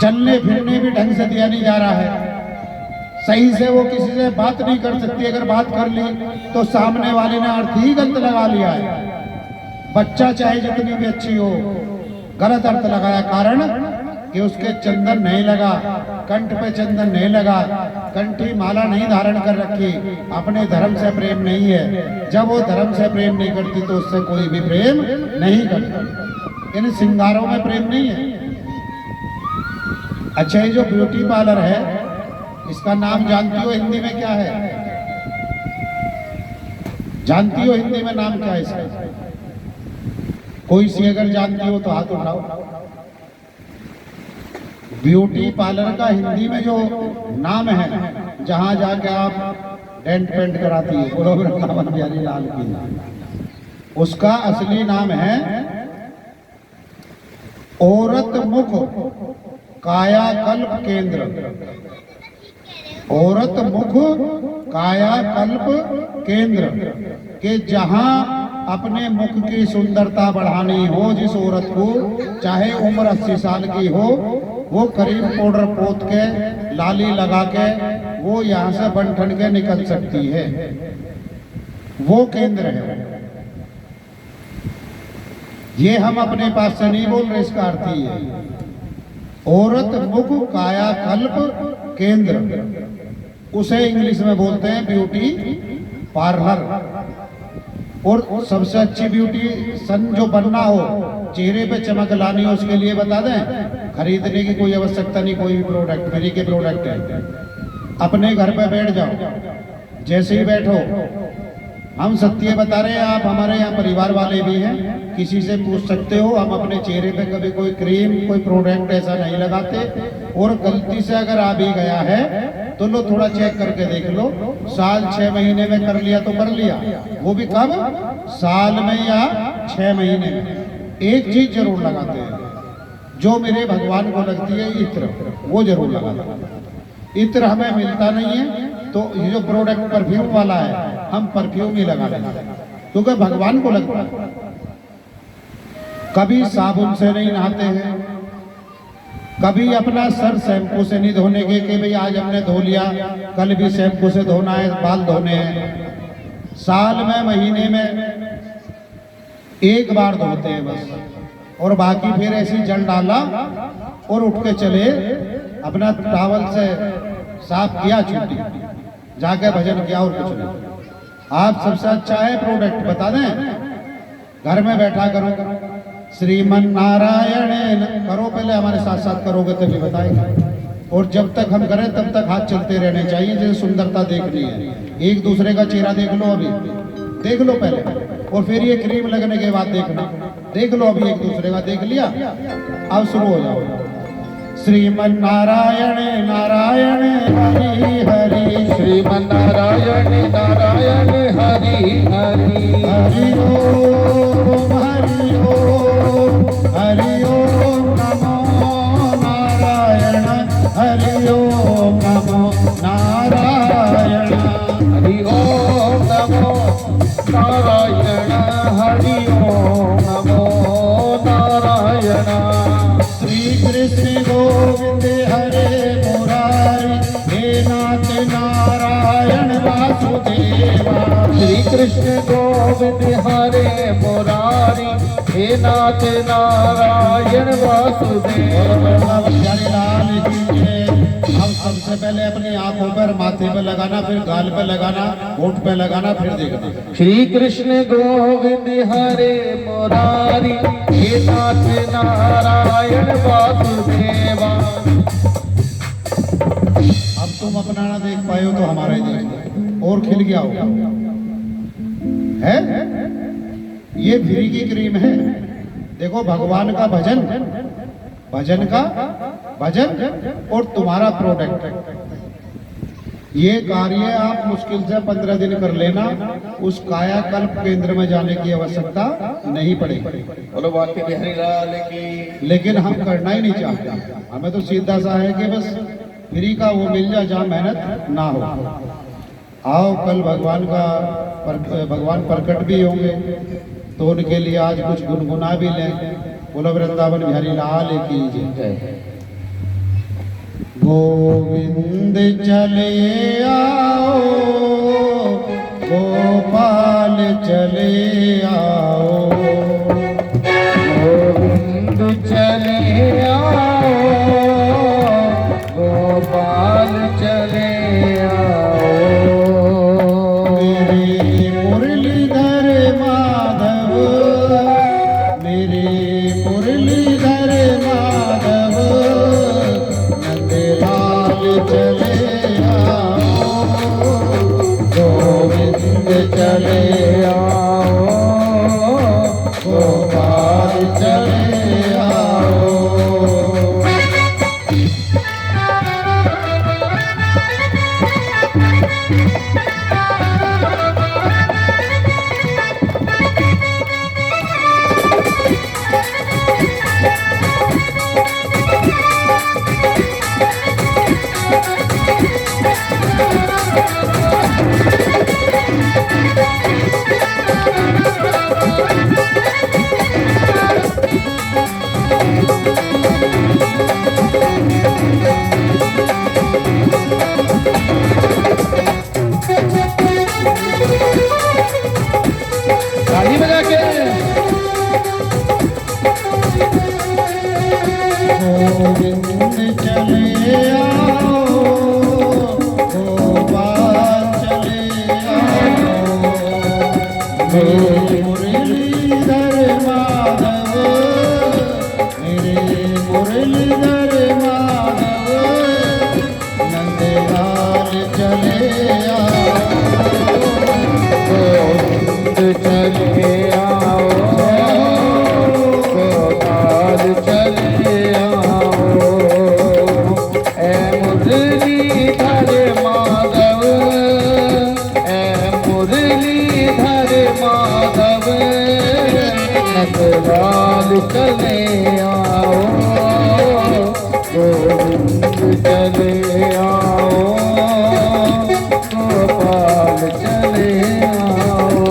चलने फिरने भी ढंग से दिया नहीं जा रहा है, सही से वो किसी से बात नहीं कर सकती। अगर बात कर ली तो सामने वाले ने अर्थ ही गलत लगा लिया है। बच्चा चाहे जितनी भी अच्छी हो, गलत अर्थ लगाया, कारण कि उसके चंदन नहीं लगा, कंठ पे चंदन नहीं लगा, कंठी माला नहीं धारण कर रखी, अपने धर्म से प्रेम नहीं है। जब वो धर्म से प्रेम नहीं करती तो उससे कोई भी प्रेम नहीं करता। इन श्रृंगारों में प्रेम नहीं है। अच्छा, ये जो ब्यूटी पार्लर है, इसका नाम जानती हो हिंदी में क्या है? जानती हो हिंदी में नाम क्या है इसका? कोई सी अगर जानती हो तो हाथ उठाओ। ब्यूटी पार्लर का हिंदी में जो नाम है, जहां जाके आप डेंट पेंट कराती है, बोलो वृंदावन बिहारी लाल की, उसका असली नाम है औरत मुख कायाकल्प केंद्र। औरत मुख कायाकल्प केंद्र के जहां अपने मुख की सुंदरता बढ़ानी हो, जिस औरत को चाहे उम्र 80 साल की हो, वो करीम पाउडर पोत के लाली लगा के वो यहाँ से बन ठन के निकल सकती है। वो केंद्र है। ये हम अपने पास से नहीं बोल रहे, इसका अर्थ ही है औरत मुख कायाकल्प केंद्र। उसे इंग्लिश में बोलते हैं ब्यूटी पार्लर। और सबसे अच्छी ब्यूटी सन जो बनना हो, चेहरे पे चमक लानी हो, उसके लिए बता दें, खरीदने की कोई आवश्यकता नहीं। कोई भी प्रोडक्ट फ्री के प्रोडक्ट है। अपने घर पे बैठ जाओ, जैसे ही बैठो, हम सत्य बता रहे हैं, आप हमारे यहाँ परिवार वाले भी हैं, किसी से पूछ सकते हो। हम अपने चेहरे पे कभी कोई क्रीम कोई प्रोडक्ट ऐसा नहीं लगाते। और गलती से अगर आ भी गया है तो लो थोड़ा चेक करके देख लो। साल 6 महीने में कर लिया तो कर लिया, वो भी कब? साल में या 6 महीने में। एक चीज जरूर लगाते हैं, जो मेरे भगवान को लगती है इत्र, वो जरूर लगाते हैं। इत्र हमें मिलता नहीं है तो ये जो प्रोडक्ट परफ्यूम वाला है, हम परफ्यूम ही लगा लेते हैं, क्योंकि भगवान को लगता है। कभी साबुन से नहीं नहाते हैं, कभी अपना सर शैम्पू से नहीं धोने के कि भाई आज हमने धो लिया, कल भी शैम्पू से धोना है, बाल धोने हैं। साल में महीने में एक बार धोते हैं बस, और बाकी फिर ऐसी जल डाला और उठ के चले, अपना टॉवल से साफ किया, छुट्टी जाके भजन किया और कुछ नहीं। आप सबसे अच्छा है प्रोडक्ट बता दें, घर में बैठा करो, श्रीमन नारायण करो, पहले हमारे साथ साथ करोगे तभी बताएंगे। और जब तक हम करें तब तक हाथ चलते रहने चाहिए, जैसे सुंदरता देखनी है। एक दूसरे का चेहरा देख लो, अभी देख लो पहले, और फिर ये क्रीम लगने के बाद देखना। देख लो, अभी एक दूसरे का देख लिया, अब शुरू हो जाओ। श्रीमन नारायण नारायण हरि हरि, श्रीमन नारायण नारायण हरि हरि, हरि ओम हरि ओम, हरि ओम नमो नारायण, हरि ओम नमो नारायण, हरि ओम नमो नारायण, हरि ओम नमो नारायण। श्री कृष्ण गोविंद हरे मुरारी, हे नाथ नारायण वासुदेवा, श्री कृष्ण गोविंद हरे मुरारी, हे नाथ नारायण वासुदेव। प्यारे लाल की जय। हम सबसे पहले अपनी आंखों पर, माथे पर लगाना, फिर गाल पर लगाना, होठ पे लगाना, फिर देखना। श्री कृष्ण गोविंद हरे मुरारी, हे नाथ नारायण वासुदेवा। अब तुम अपना ना देख पाए हो तो हमारा ही देख लो, और खिल गया होगा। है ये फ्री की क्रीम है। देखो, भगवान का भजन, भजन का भजन और तुम्हारा प्रोडक्ट। ये कार्य आप मुश्किल से 15 दिन कर लेना, उस कायाकल्प केंद्र में जाने की आवश्यकता नहीं पड़ेगी। बोलो बाकी बिहारी लाल की। लेकिन हम करना ही नहीं चाहते, हमें तो सीधा सा है कि बस फ्री का वो मिल जाए जहाँ मेहनत ना हो। आओ, कल भगवान प्रकट भी होंगे, तो उनके लिए आज कुछ गुनगुना भी लें। बोलो वृंदावन बिहारी लाल की जय। गोविंद चले आओ, गोपाल चले आओ, गोविंद चले आओ, गोपाल चले आओ। मेरे मुरलीधर माधव, मेरे मुरलीधर माधव, नंदलाल चले आओ, गोविंद चले आओ, गोपाल चले आओ। ताली बजा के। गोविंद चले आओ, गोपाल चले आओ, मेरे मुरलीधर माधव, मेरे मुरलीधर माधव, नंदलाल चले आओ, गोविंद चले आओ, गोपाल चले आओ। ऐ मुरलीधर माधव, ऐ मुरलीधर माधव, नंदलाल चले आओ, गोविंद चले आओ, गोपाल चले आओ।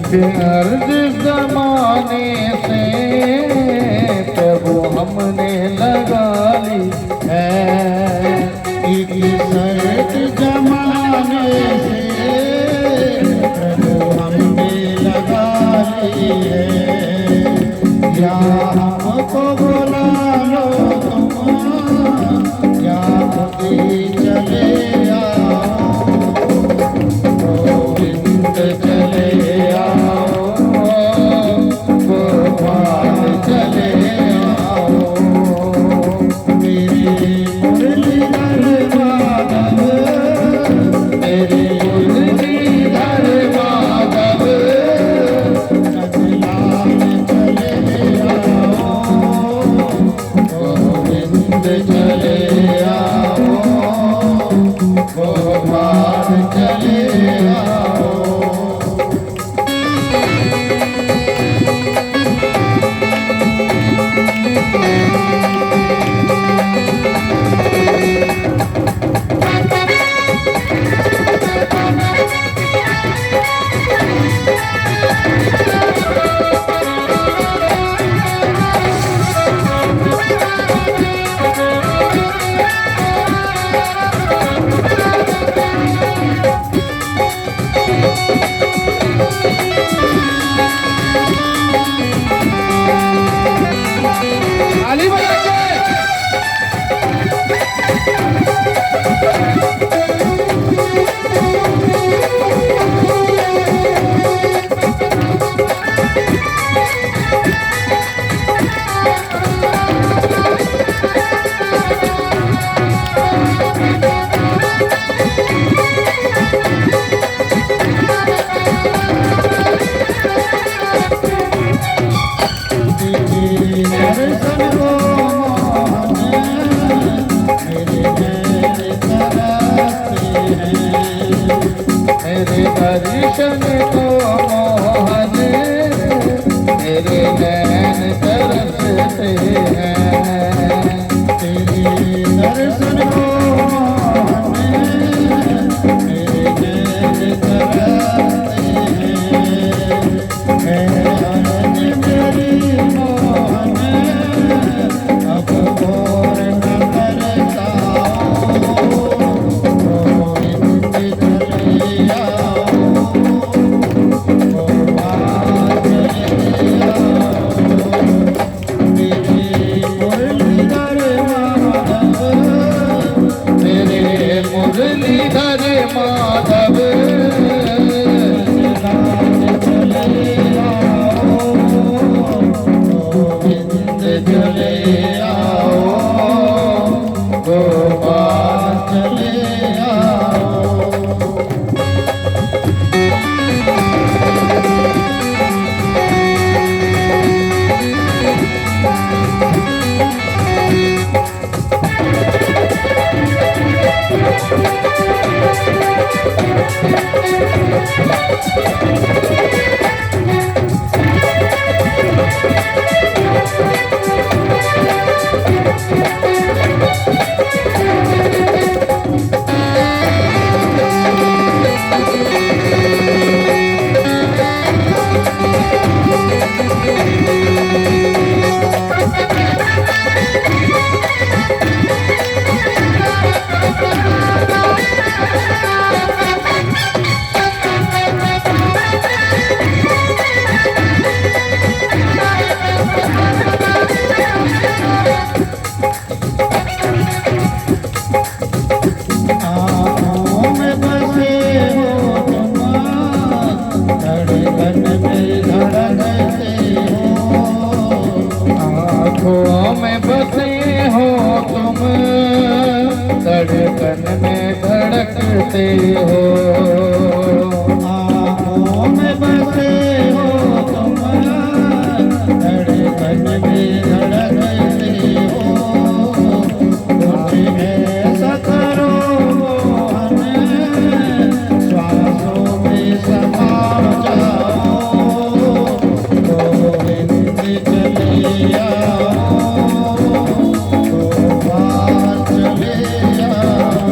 एक अर्ज जमाने से प्रभु हमने लगा ली है। एक शर्त जमाने से प्रभु हमने लगा ली है। या हमको बुला लो तुम, या खुद ही चले आओ। गोविंद चले आओ, गोपाल चले आओ। मेरे मुरलीधर माधव, मेरे मुरलीधर माधव, नंदलाल चले आओ। गोविंद चले आओ, गोपाल चले आओ। दर्शन को मेरे नैन तरसते हैं। मेरे दर्शन को मोहन, मेरे नैन तरसते हैं। तेरे दर्शन को मेरे नैन तरसते हैं। अर्ज मेरी मोहन, अब और न करता। गोविंद चले आओ, गोपाल चले आओ। मेरे मुरलीधर माधव, मेरे मुरलीधर माधव, नंदलाल चले आओ। गोविंद चले आओ, गोपाल चले आओ। आँखों में बसे हो तुम, धड़कन में धड़कते हो। आँखों में बसे हो तुम, धड़कन में धड़कते हो। आँखों में बसे हो तुम, धड़कन में धड़कते हो। मुझे ऐसा करो मोहन, श्वासों में समा जाओ। गोविंद चले आओ, गोपाल चले आओ।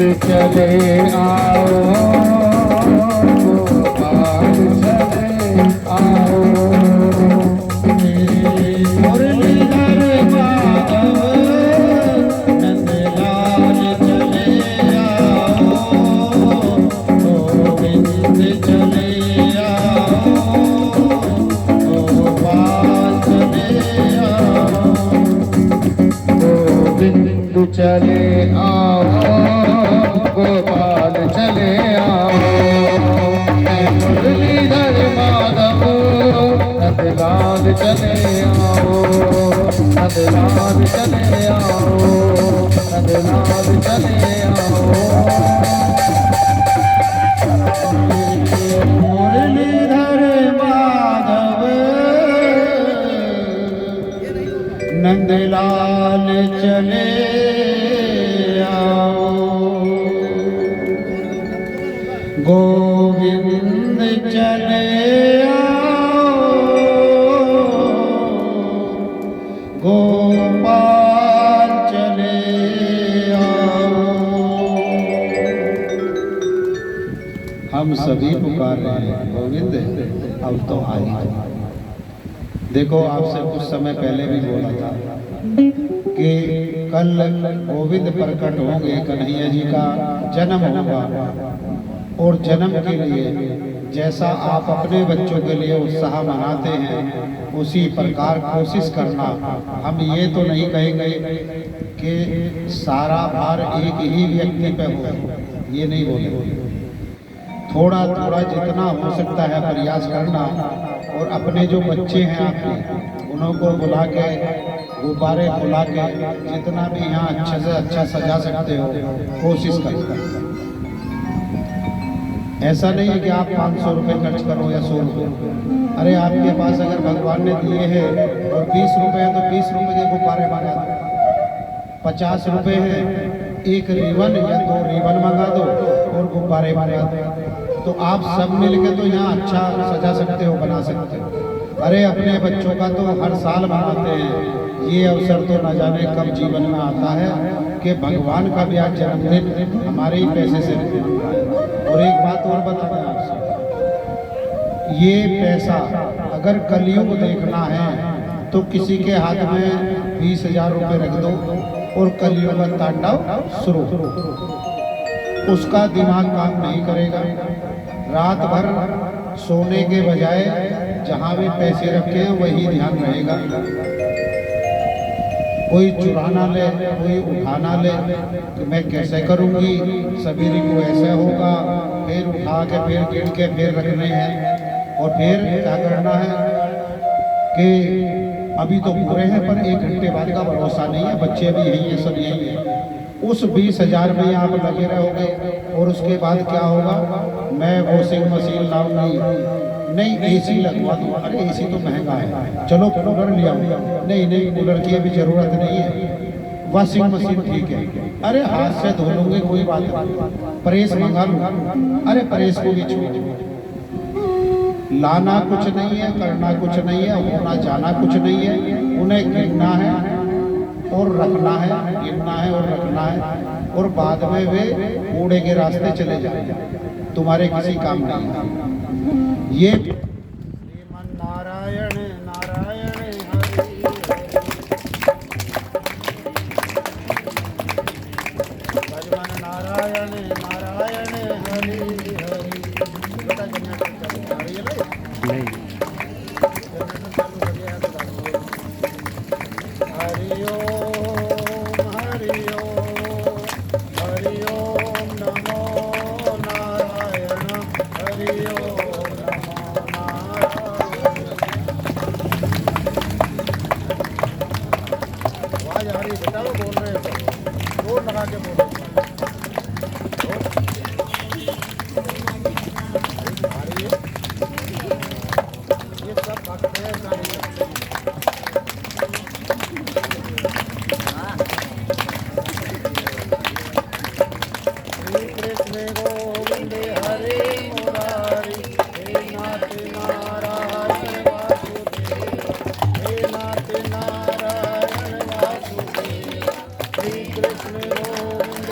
चले आओ गोपाल चले आओ मुरलीधर माधव नंदलाल चले आओ गोविंद चले आओ गोपाल चले आओ गोविंद चले आओ गोपाल चले आओ मुरलीधर माधव नंदलाल चले आओ नंदलाल चले आओ नंदलाल चले आओ मुरलीधर माधव नंदलाल चले आओ गोविंद चले आओ गोपाल चले आओ हम सभी पुकार रहे हैं गोविंद अब तो आई। देखो आपसे कुछ समय पहले भी बोला था कि कल गोविंद प्रकट होंगे, कन्हैया जी का जन्म होगा और जन्म के लिए जैसा आप अपने बच्चों के लिए उत्साह मनाते हैं उसी प्रकार कोशिश करना। हम ये तो नहीं कहेंगे कि सारा भार एक ही व्यक्ति पे हो, ये नहीं बोलेंगे। थोड़ा थोड़ा जितना हो सकता है प्रयास करना और अपने जो बच्चे हैं आपके उनको बुला के गुब्बारे फुला के जितना भी यहाँ अच्छे से अच्छा सजा सकते हो कोशिश करो। ऐसा नहीं है कि आप 500 रुपये खर्च करो या 100 रुपये। अरे आपके पास अगर भगवान ने दिए हैं और 20 रुपये हैं तो 20 रुपये के गुब्बारे मंगा दो। 50 रुपये हैं, एक रिबन या 2 रिबन मंगा दो और गुब्बारे मंगा दो। तो आप सब मिलके तो यहाँ अच्छा सजा सकते हो, बना सकते हो। अरे अपने बच्चों का तो हर साल मनाते हैं, ये अवसर तो न जाने कब जीवन में आता है कि भगवान का भी आज जन्मदिन हमारे ही पैसे से नहीं बनता है। और एक बात और बताऊं आपसे, ये पैसा अगर कलयुग देखना है तो किसी के हाथ में 20,000 रुपये रख दो और कलयुग का तांडव शुरू, उसका दिमाग काम नहीं करेगा। रात भर सोने के बजाय जहाँ भी पैसे रखे हैं वही ध्यान रहेगा। कोई चुराना ले, कोई उठाना ले कि मैं कैसे करूँगी, सवेरे को ऐसा होगा, फिर उठा के फिर गिन के फिर रखने हैं। और फिर क्या करना है कि अभी तो पूरे हैं पर 1 घंटे बाद का भरोसा नहीं है, बच्चे भी यही है, सब यही है। उस 20,000 में आप लगे रहोगे और उसके बाद क्या होगा, मैं वॉशिंग मशीन लाऊंगी, नहीं एसी लगवा दूँ। अरे एसी तो महंगा है, चलो कूलर ले आऊँ, नहीं कूलर की अभी जरूरत नहीं है, वॉशिंग मशीन ठीक है। अरे हाथ से धो लूंगे कोई बात नहीं, प्रेस मंगा लूँ। अरे प्रेस को भी छोड़, लाना कुछ नहीं है, करना कुछ नहीं है, होना जाना कुछ नहीं है। उन्हें गिनना है और रखना है, गिनना है और रखना है, और बाद में वे कूड़े के रास्ते चले जाएंगे, तुम्हारे किसी काम नहीं है। ये श्रीमन नारायण नारायण हरि भजमन नारायण नारायण हरि हरि। हरि ओम हरि ओम हरि ओम नमो नारायण हरि ओम नमो नारायण। आवाज आ रही बेटा, वो बोल रहे हो तो जोर लगा के बोलो। आ रही है ये सब भक्त है सारी। कृष्ण गोविंद हरे मुरारी, हे नाथ नारायण वासुदेव, हे नाथ नारायण वासुदेव। श्री कृष्ण गोविंद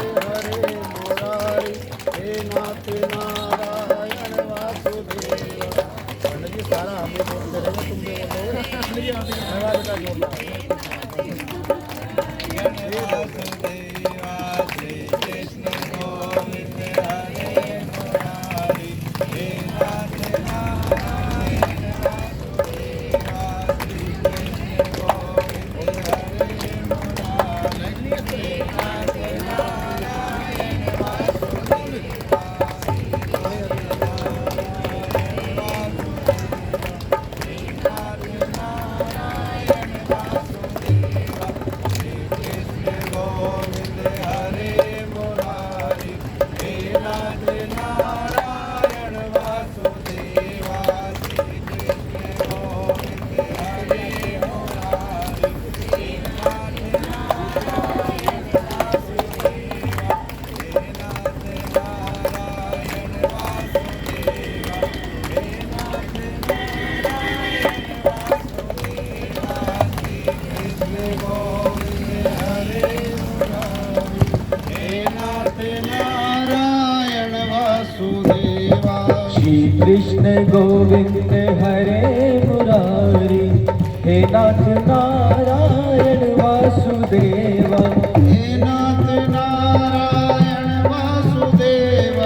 गोविंद हरे मुरारी, हे नाथ नारायण वासुदेव, हे नाथ नारायण वासुदेव,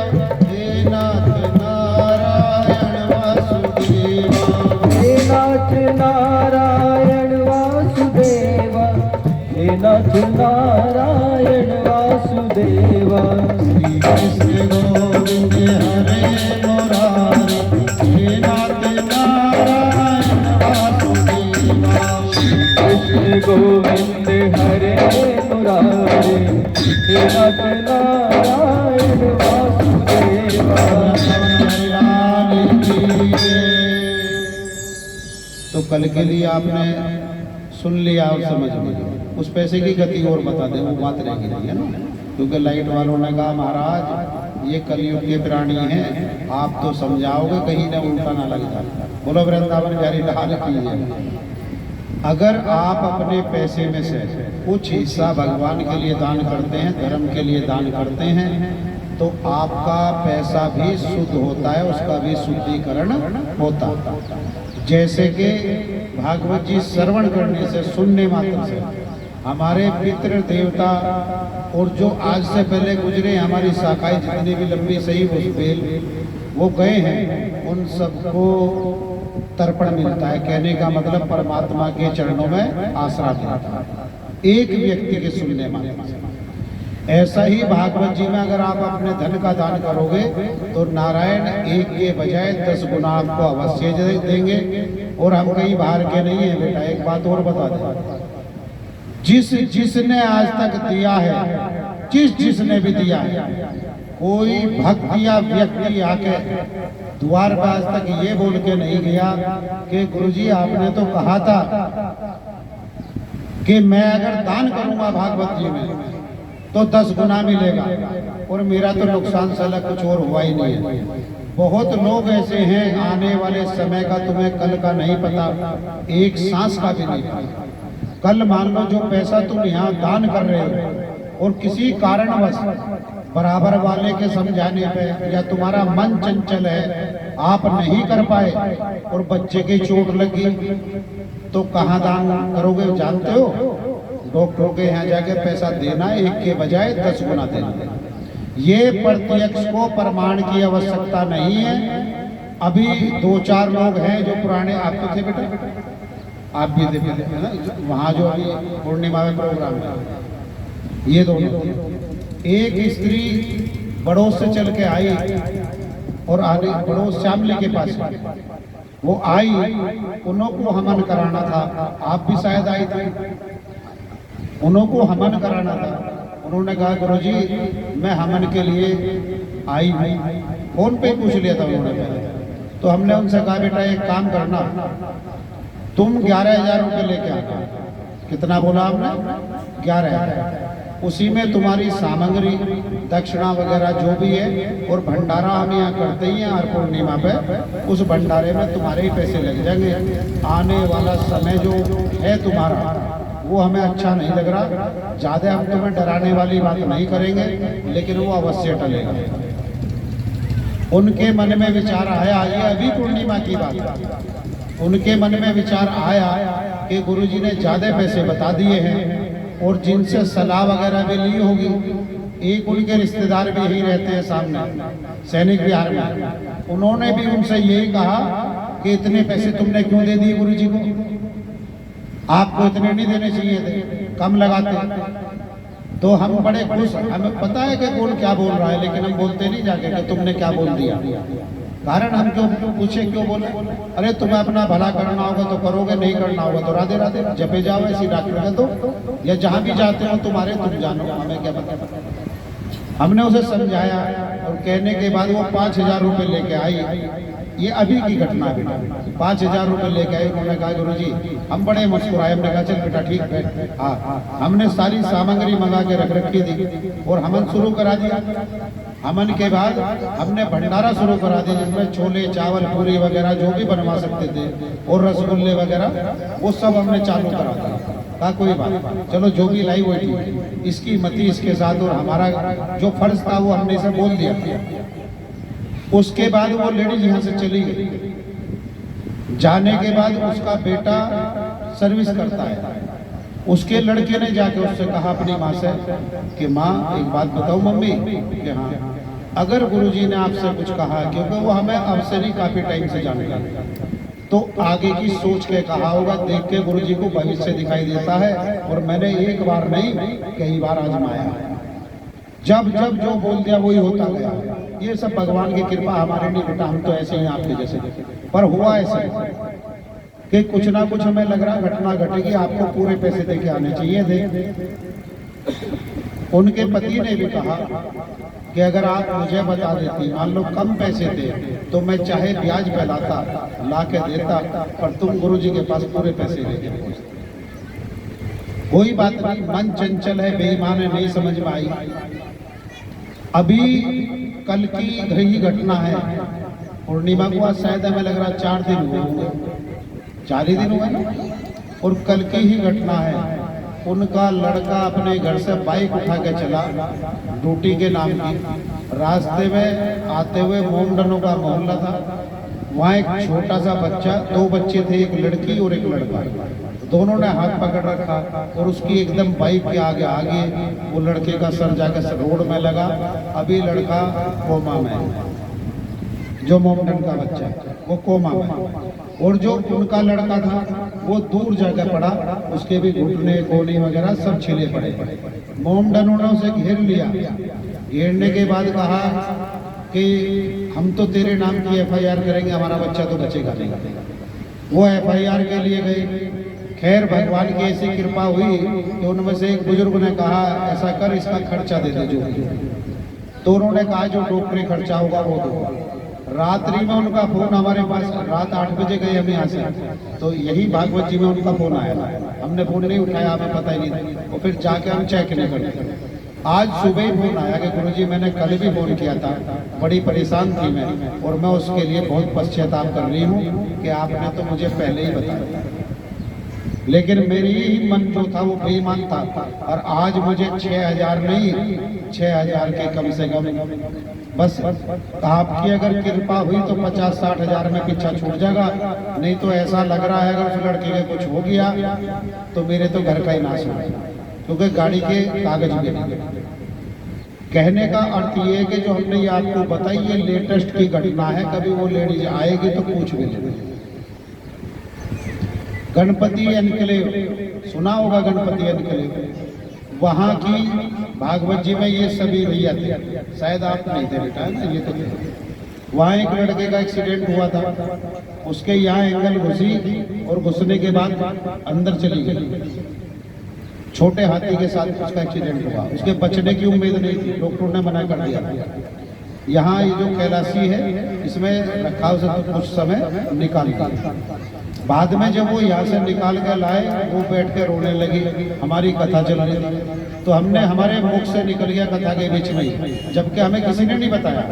हे नाथ नारायण वासुदेव, हे नाथ नारायण वासुदेव, हे नाथ नारायण वासुदेव। श्री कृष्ण गोविंद हरे मुरारी, हे नाथ नारायण वासुदेव, कृष्ण गोविंद हरे मुरारी, हे नाथ नारायण वासुदेव। तो कल के लिए आपने सुन लिया और समझ लिया, उस पैसे की गति और बता दें, वो बात रहेगी नहीं है ना। क्योंकि लाइट वालों ने कहा महाराज ये कलयुग के प्राणी हैं, आप तो समझाओगे कहीं ना उल्टा ना लग जाए। बोलो वृंदावन बिहारी लाल कीजिए। अगर आप अपने पैसे में से कुछ हिस्सा भगवान के लिए दान करते हैं, धर्म के लिए दान करते हैं, तो आपका पैसा भी शुद्ध होता है, उसका भी शुद्धिकरण होता है। जैसे कि भागवत जी श्रवण करने से, सुनने मात्र से हमारे पितृ देवता और जो आज से पहले गुजरे हमारी शाखाएं जितनी भी लंबी सही वो गए हैं, उन सबको तर्पण मिलता है। कहने का मतलब परमात्मा के चरणों में आसरा मिलता है एक व्यक्ति के सुनने मात्र से। ऐसा ही भागवत जी में अगर आप अपने धन का दान करोगे तो नारायण एक के बजाय 10 गुना आपको अवश्य देंगे। और हम कहीं बाहर के नहीं है बेटा, एक बात और बता दें, जिसने आज तक दिया है, जिसने भी दिया है, कोई भक्त या व्यक्ति आके द्वार पर आज तक ये बोल के नहीं गया कि गुरुजी आपने तो कहा था कि मैं अगर दान करूंगा भागवत जी में तो 10 गुना मिलेगा, और मेरा तो नुकसान साला कुछ और हुआ ही नहीं है। बहुत लोग ऐसे हैं, आने वाले समय का तुम्हें कल का नहीं पता, एक सांस का भी नहीं पता। कल मान लो जो पैसा तुम यहाँ दान कर रहे हो और किसी कारणवश बराबर वाले के समझाने पे या तुम्हारा मन चंचल है, आप नहीं कर पाए और बच्चे की चोट लगी, तो कहाँ दान करोगे जानते हो? डॉक्टरों के यहाँ जाके पैसा देना, एक के बजाय 10 गुना देना। ये प्रत्यक्ष को प्रमाण की आवश्यकता नहीं है। अभी 2-4 लोग हैं जो पुराने, आप तो थे बेटा, आप भी थे ना वहाँ जो अभी पूर्णिमा में प्रोग्राम है, ये दोनों, एक स्त्री बड़ोस से चल के आई और आगे बड़ोस श्यामली के पास वो आई, उनको हवन कराना था, आप भी शायद आई थी, उनको हवन कराना था। उन्होंने कहा गुरुजी मैं हवन के लिए आई हूँ, फोन पे पूछ लिया था उन्होंने पहले। तो हमने उनसे कहा बेटा एक काम करना, तुम 11,000 रुपये लेके आना। कितना बोला हमने? 11,000। उसी में तुम्हारी सामग्री, दक्षिणा वगैरह जो भी है, और भंडारा हम यहाँ करते ही हैं हर पूर्णिमा पे, उस भंडारे में तुम्हारे ही पैसे लग जाएंगे। आने वाला समय जो है तुम्हारा वो हमें अच्छा नहीं लग रहा, ज्यादा हम तुम्हें डराने वाली बात नहीं करेंगे, लेकिन वो अवश्य टलेगा। उनके मन में विचार आया, ये अभी पूर्णिमा की बात, उनके मन में विचार आया कि गुरुजी ने ज्यादा पैसे बता दिए हैं और जिनसे सलाह वगैरह भी ली होगी, एक उनके रिश्तेदार भी यही रहते हैं सामने सैनिक विहार में, उन्होंने भी उनसे यही कहा कि इतने पैसे तुमने क्यों दे दिए गुरुजी को, आपको इतने नहीं देने चाहिए थे, कम लगाते। तो हम बड़े खुश, हमें पता है कि कौन क्या बोल रहा है, लेकिन हम बोलते नहीं जाके कि तुमने क्या बोल दिया। कारण हम क्यों पूछे, क्यों बोले? अरे तुम्हें अपना भला करना होगा तो करोगे, नहीं करना होगा तो राधे राधे जपे जाओ, ऐसी डॉक्टर का दो, या जहां भी जाते हो तुम्हारे, तुम जानो, हमें क्या पता। हमने उसे समझाया और कहने के बाद वो 5,000 रुपये लेके आई। ये अभी की घटना है, 5,000 रुपये लेके आए। उन्होंने कहा गुरुजी, हम बड़े मुस्कुराए, हमने कहा चल बेटा ठीक है। हाँ, हमने सारी सामग्री मंगा के रख रखी थी और हवन शुरू करा दिया। हवन के बाद हमने भंडारा शुरू करा दिया, जिसमें छोले चावल पूरी वगैरह जो भी बनवा सकते थे और रसगुल्ले वगैरह वो सब हमने चालू करा दिया। कहा कोई बात, चलो जो भी लाई वही ठीक, इसकी मति इसके साथ, और हमारा जो फर्ज था वो हमने इसे बोल दिया। उसके बाद वो लेडीज यहाँ से चली गई। जाने के बाद उसका बेटा सर्विस करता है। उसके लड़के ने जाके उससे कहा अपनी माँ से कि माँ एक बात बताओ मम्मी कि हाँ, अगर गुरुजी ने आपसे कुछ कहा, क्योंकि वो हमें अब से नहीं काफी टाइम से जानते हैं, तो आगे की सोच के कहा होगा। देख के गुरुजी को भविष्य दिखाई देता है, और मैंने एक बार नहीं कई बार आजमाया। जब जब जो बोल दिया वही होता गया। ये सब भगवान की कृपा, हमारे नहीं बेटा, हम तो ऐसे ही आपके जैसे। पर हुआ ऐसे कि कुछ ना कुछ हमें लग रहा घटना घटेगी, आपको पूरे पैसे दे के आने चाहिए थे। उनके पति ने भी कहा कि अगर आप मुझे बता देती, मान लो कम पैसे थे, तो मैं चाहे ब्याज पे ला के देता, पर तुम गुरुजी के पास पूरे पैसे लेके पहुंचते। कोई बात नहीं, मन चंचल है, बेईमान है, नहीं समझ में आई। अभी कल की ही घटना है, पूर्णिमा को आज शायद हमें लग रहा 4 दिन हुए होंगे, 4 ही दिन हुए ना। और कल की ही घटना है, उनका लड़का अपने घर से बाइक उठा के चला ड्यूटी के नाम की। रास्ते में आते हुए मोमडनों का मोहल्ला था, वहाँ एक छोटा सा बच्चा, 2 बच्चे थे, एक लड़की और एक लड़का, दोनों ने हाथ पकड़ रखा, और उसकी एकदम बाइक के आगे वो लड़के का सर जाकर रोड में लगा। अभी लड़का कोमा में है, जो मोमडन का बच्चा वो कोमा में, और जो उनका लड़का था वो दूर जगह पड़ा, उसके भी घुटने कोनी वगैरह सब छिले पड़े। मोमडनों ने उसे घेर लिया। घेरने के बाद कहा कि हम तो तेरे नाम की FIR करेंगे, हमारा बच्चा तो बचेगा नहीं। वो FIR के लिए गए। खैर भगवान की ऐसी कृपा हुई कि उनमें से एक बुजुर्ग ने कहा ऐसा कर, इसका खर्चा दे दे जो। तो उन्होंने कहा जो डॉक्टरी खर्चा होगा वो दो। रात्रि में उनका फोन हमारे पास, रात 8 बजे गए हम यहाँ से, तो यही भागवत जी में उनका फोन आया था। हमने फोन नहीं उठाया, हमें पता ही नहीं था। और फिर जाके हम चेक नहीं करते। आज सुबह ही फोन आया कि गुरुजी मैंने कल भी फोन किया था, बड़ी परेशान थी मैं, और मैं उसके लिए बहुत पश्चाताप कर रही हूँ कि आपने तो मुझे पहले ही बताया। लेकिन मेरी ही मन जो था वो बेईमान था, और आज मुझे 6,000 नहीं 6,000 के कम से कम, बस आपकी अगर कृपा हुई तो 50-60 हजार में पीछा छूट जाएगा। नहीं तो ऐसा लग रहा है अगर उस लड़के के कुछ हो गया तो मेरे तो घर का ही नाश हो, क्योंकि गाड़ी के कागज भी नहीं। कहने का अर्थ ये है कि जो हमने ये आपको बताई ये लेटेस्ट की घटना है। कभी वो लेडीज आएगी तो पूछ भी लेंगे। गणपति एनक्लेव सुना होगा, गणपति एनक्लेव, वहाँ की भागवत जी में ये सभी भैया थे, शायद आप नहीं थे बेटा, ना ये तो थे। वहाँ एक लड़के का एक्सीडेंट हुआ था, उसके यहाँ एंगल घुसी, और घुसने के बाद अंदर चली गई। छोटे हाथी के साथ उसका एक्सीडेंट हुआ, उसके बचने की उम्मीद नहीं थी, डॉक्टर ने मना कर दिया। यहाँ ये जो कैलाशी है इसमें रखा उसे तो कुछ समय निकाल दिया। बाद में जब वो यहाँ से निकाल के लाए, वो बैठ के रोने लगी। हमारी कथा चल रही थी, तो हमने हमारे मुख से निकल गया कथा के बीच में, जबकि हमें किसी ने नहीं बताया।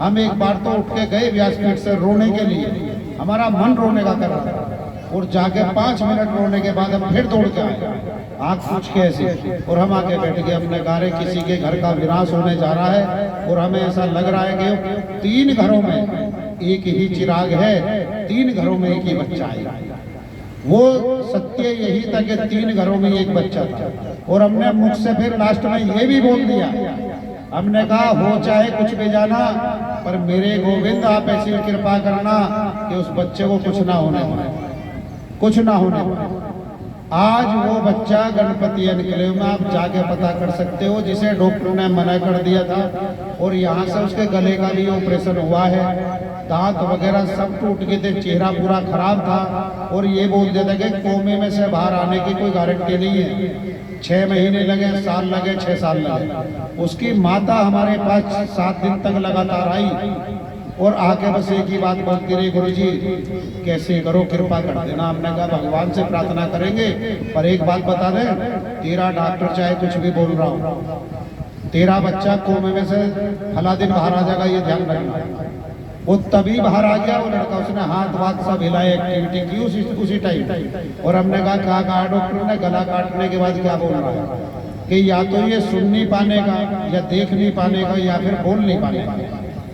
हम एक बार तो उठ के गए व्यासपीठ से रोने के लिए, हमारा मन रोने का कर रहा था, और जाके 5 मिनट रोने के बाद हम फिर दौड़ के आए, आँख पूछ के ऐसे, और हम आके बैठ गए। हमने कहा किसी के घर का विनाश होने जा रहा है, और हमें ऐसा लग रहा है कि 3 घरों में एक ही चिराग है, 3 घरों में एक ही बच्चा है। वो सत्य यही था कि 3 घरों में एक बच्चा था। और हमने मुख से फिर लास्ट में ये भी बोल दिया, हमने कहा हो चाहे कुछ भी जाना, पर मेरे गोविंद आप ऐसी कृपा करना कि उस बच्चे को कुछ ना होने पाए, कुछ ना होने पाए। आज वो बच्चा गणपति एनक्लेव में आप जाके पता कर सकते हो, जिसे डॉक्टर ने मना कर दिया था, और यहाँ से उसके गले का भी ऑपरेशन हुआ है, दांत वगैरह सब टूट गए थे, चेहरा पूरा खराब था, और ये बोल दिया था कि कोमे में से बाहर आने की कोई गारंटी नहीं है। 6 महीने लगे, साल लगे, 6 साल लगे। उसकी माता हमारे पास 7 दिन तक लगातार आई, और आके बस एक ही बात बोलती रही, गुरुजी कैसे करो, कृपा कर देना। हमने कहा भगवान से प्रार्थना करेंगे, पर एक बात बता दे, तेरा डॉक्टर चाहे कुछ भी बोल रहा हो, तेरा बच्चा कोमे में से फला दिन बाहर आ जाएगा, ये ध्यान रखना। वो तभी बाहर आ गया वो लड़का, उसने हाथ वाथ सब हिलाए, एक्टिविटी की उसी टाइम। और हमने कहा क्या कहा डॉक्टर ने? गला काटने के बाद क्या बोल रहा है कि या तो ये सुन नहीं पाने का, या देख नहीं पाने का, या फिर बोल नहीं पाने का।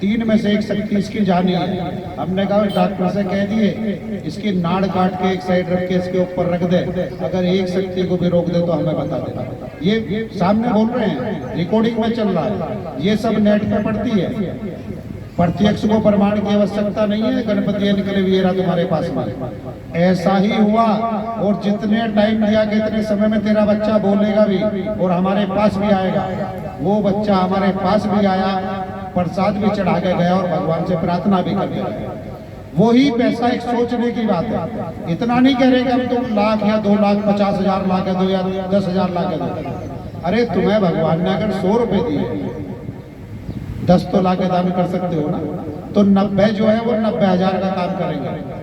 तीन में से एक शक्ति इसकी जानी है। हमने कहा डॉक्टर से कह दिए इसकी नाड़ काट के एक साइड रख के इसके ऊपर रख दे, अगर एक शक्ति को भी रोक दे तो हमें बता देना। ये सामने बोल रहे हैं, रिकॉर्डिंग में चल रहा है, ये सब नेट पे पड़ती है। प्रत्यक्ष को प्रमाण की आवश्यकता नहीं है, गणपति निकले वीरा तुम्हारे पास में। ऐसा ही हुआ, और जितने टाइम दिया कि इतने समय में तेरा बच्चा बोलेगा भी और हमारे पास भी आएगा। वो बच्चा हमारे पास भी आया, प्रसाद भी चढ़ा के गया और भगवान से प्रार्थना भी कर गया। वही पैसा एक सोचने की बात है। इतना नहीं कह रहे कि हम तुम लाख या 2 लाख 50,000 ला के दो या 10,000 ला के दो। अरे तुम्हें भगवान ने अगर 100 रुपए दिए, 10 तो ला के दान कर सकते हो ना, तो 90 जो है वो 90,000 का काम करेंगे।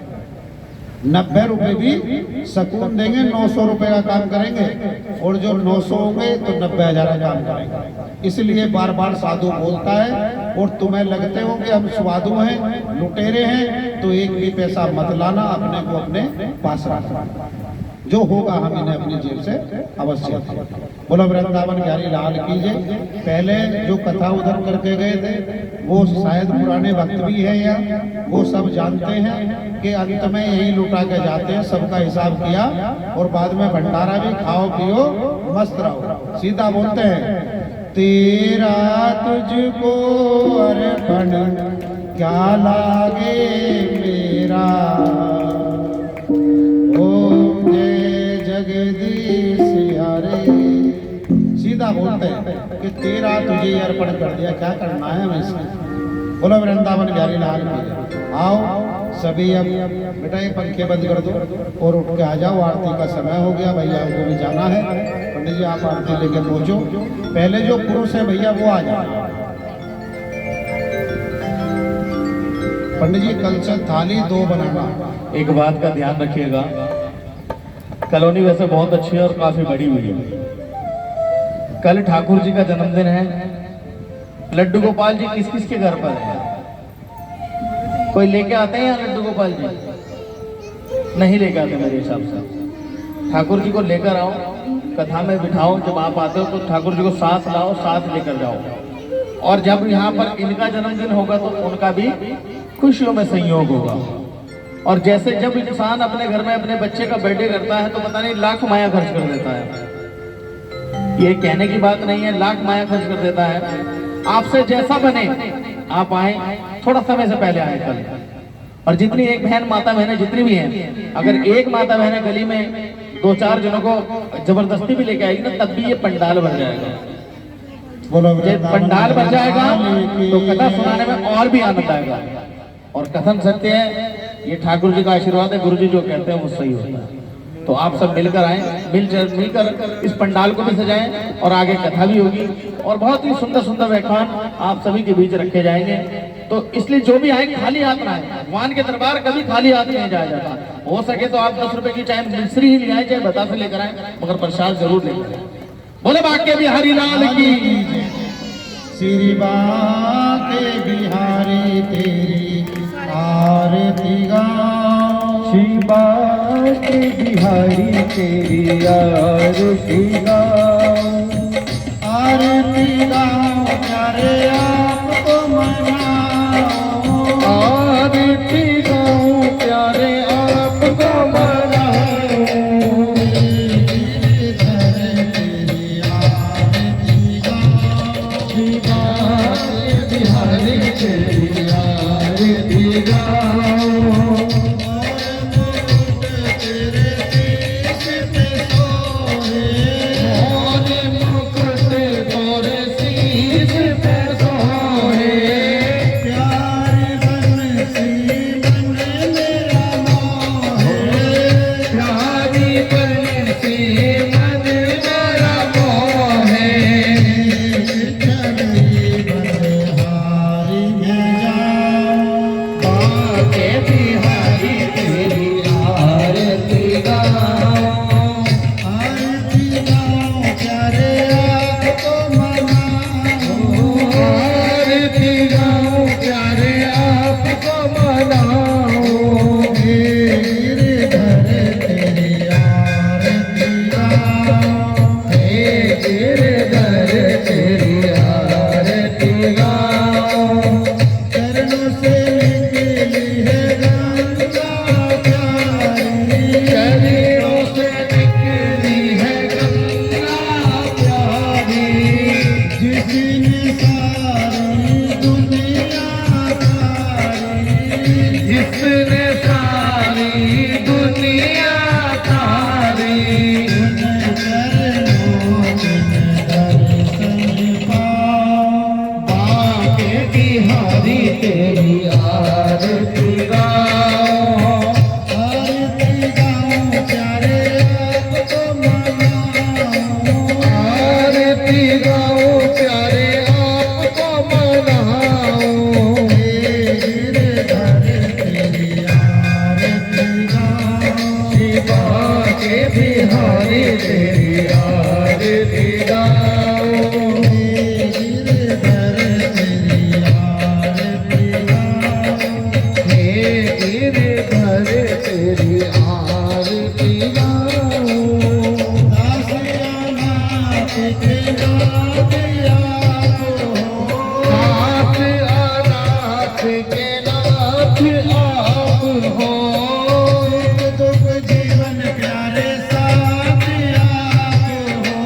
90 रुपए भी सकून देंगे, 900 रुपए का काम करेंगे, और जो 900 होंगे तो 90,000 का काम करेंगे। इसलिए बार बार साधु बोलता है, और तुम्हें लगते हो कि हम साधु हैं, लुटेरे हैं, तो एक भी पैसा मत लाना, अपने को अपने पास रखना। जो होगा हम इन्हें अपनी जेब से अवश्य दें। बोलो वृंदावन बिहारी लाल की जय। पहले जो कथा उधर करके गए थे वो शायद पुराने भक्त भी है, या वो सब जानते हैं कि अंत में यही लुटा के जाते हैं, सबका हिसाब किया और बाद में भंडारा भी, खाओ पियो मस्त रहो। सीधा बोलते हैं, तेरा तुझको अर्पण क्या लागे मेरा, ओम जय जगदीश हरे। सीधा बोलते हैं कि तेरा तुझे अर्पण कर दिया, क्या करना है हमें इसमें। बोलो वृंदावन बिहारी लाल की। आओ सभी, अब बेटा ये पंखे बंद कर दो और उठ के आ जाओ, आरती का समय हो गया, भैया को भी जाना है। पंडित जी आप आरती लेके पहुंचो। पहले जो पुरुष है भैया वो आ जाए। पंडित जी कल से थाली 2 बनाना। एक बात का ध्यान रखिएगा, कॉलोनी वैसे बहुत अच्छी है और काफी बड़ी हुई है। कल ठाकुर जी का जन्मदिन है। लड्डू गोपाल जी किस किस के घर पर है? कोई लेके आते हैं यहाँ लड्डू गोपाल जी? नहीं लेके आते मेरे हिसाब से। ठाकुर जी को लेकर आओ, कथा में बिठाओ। जब आप आते हो तो ठाकुर जी को साथ लाओ, साथ लेकर जाओ। और जब यहाँ पर इनका जन्मदिन होगा तो उनका भी खुशियों में संयोग होगा। और जैसे जब इंसान अपने घर में अपने बच्चे का बर्थडे करता है तो पता नहीं लाख माया खर्च कर देता है। ये कहने की बात नहीं है, लाख माया खर्च कर देता है। आपसे जैसा बने आप आए, थोड़ा समय से पहले आए कल। और जितनी एक बहन माता बहनें जितनी भी हैं, अगर एक माता बहनें गली में 2-4 जनों को जबरदस्ती भी लेके आएगी ना, तब भी ये पंडाल भर जाएगा। जब पंडाल भर जाएगा तो कथा सुनाने में और भी आनंद आएगा। और कथन सत्य है, ये ठाकुर जी का आशीर्वाद है, गुरु जी जो कहते हैं वो सही होता है। तो आप सब मिलकर आए, मिलकर इस पंडाल को भी सजाएं और आगे कथा भी होगी और बहुत ही सुंदर सुंदर व्याख्यान आप सभी के बीच रखे जाएंगे। तो इसलिए जो भी आए खाली हाथ ना आए। भगवान के दरबार कभी खाली हाथ नहीं जाया जाता। हो सके तो आप 10 रुपए की चाहे मिश्री ही ले आए, चाहे बतासे लेकर आए, मगर प्रसाद जरूर लेकर आए। बोले बाके बिहारी लाल की, श्री बाके बिहारी तेरी आरती गाओ, श्री बाके बिहारी तेरी आरती गाओ, आरती गाओ प्यारे आपको मनाओ, आरती गाओ प्यारे आपको मनाओ, श्री बाके बिहारी तेरी आरती गाओ, के नाथ आप हो, नाथ अनाथ के नाथ आप हो, सुख दुख जीवन प्यारे साथ आप हो,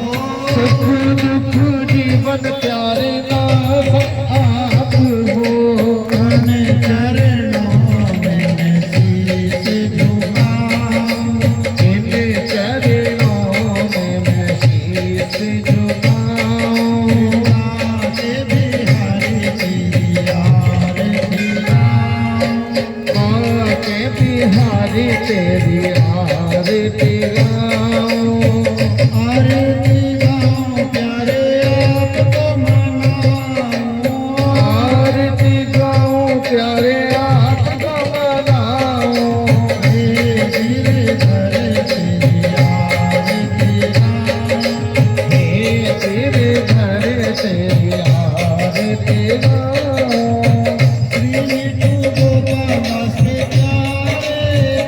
सुख दुख जीवन प्यारे नाथ आप हो। उन चरणों में शीश झुकाऊं, इन चरणों में मैं शीश झुकाऊं, आके बिहारी तेरी आरती गाऊं, आके बिहारी तेरी आरती गाऊं, आरती गाऊं प्यारे आपको मनाऊं, आरती गाऊं प्यारे आपको मनाऊं, गिरधर तेरी आरती गाऊं, हे तेरे घर तेरी आरती गाऊं, श्री गोपाल से प्यारे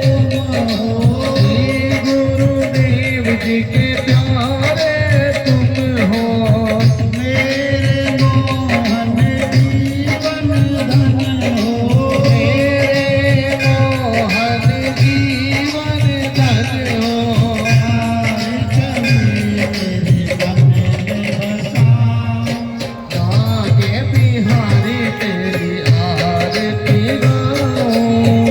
तुम हो, श्री गुरुदेव जी के प्यारे तुम हो, मेरे मोहन जीवन धन हो, मेरे मोहन जीवन धन हो, आगे बिहारी तेरी आरती गाऊं,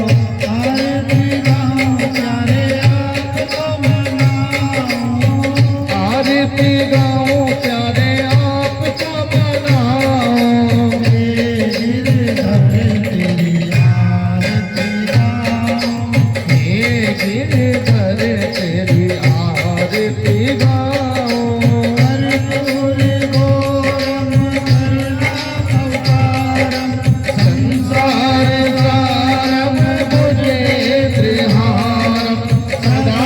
आरती गाऊं प्यारे आपको मनाऊं, हे गिरधर तेरी आरती गाऊं, संसार सारम मुझे त्रिहारम, सदा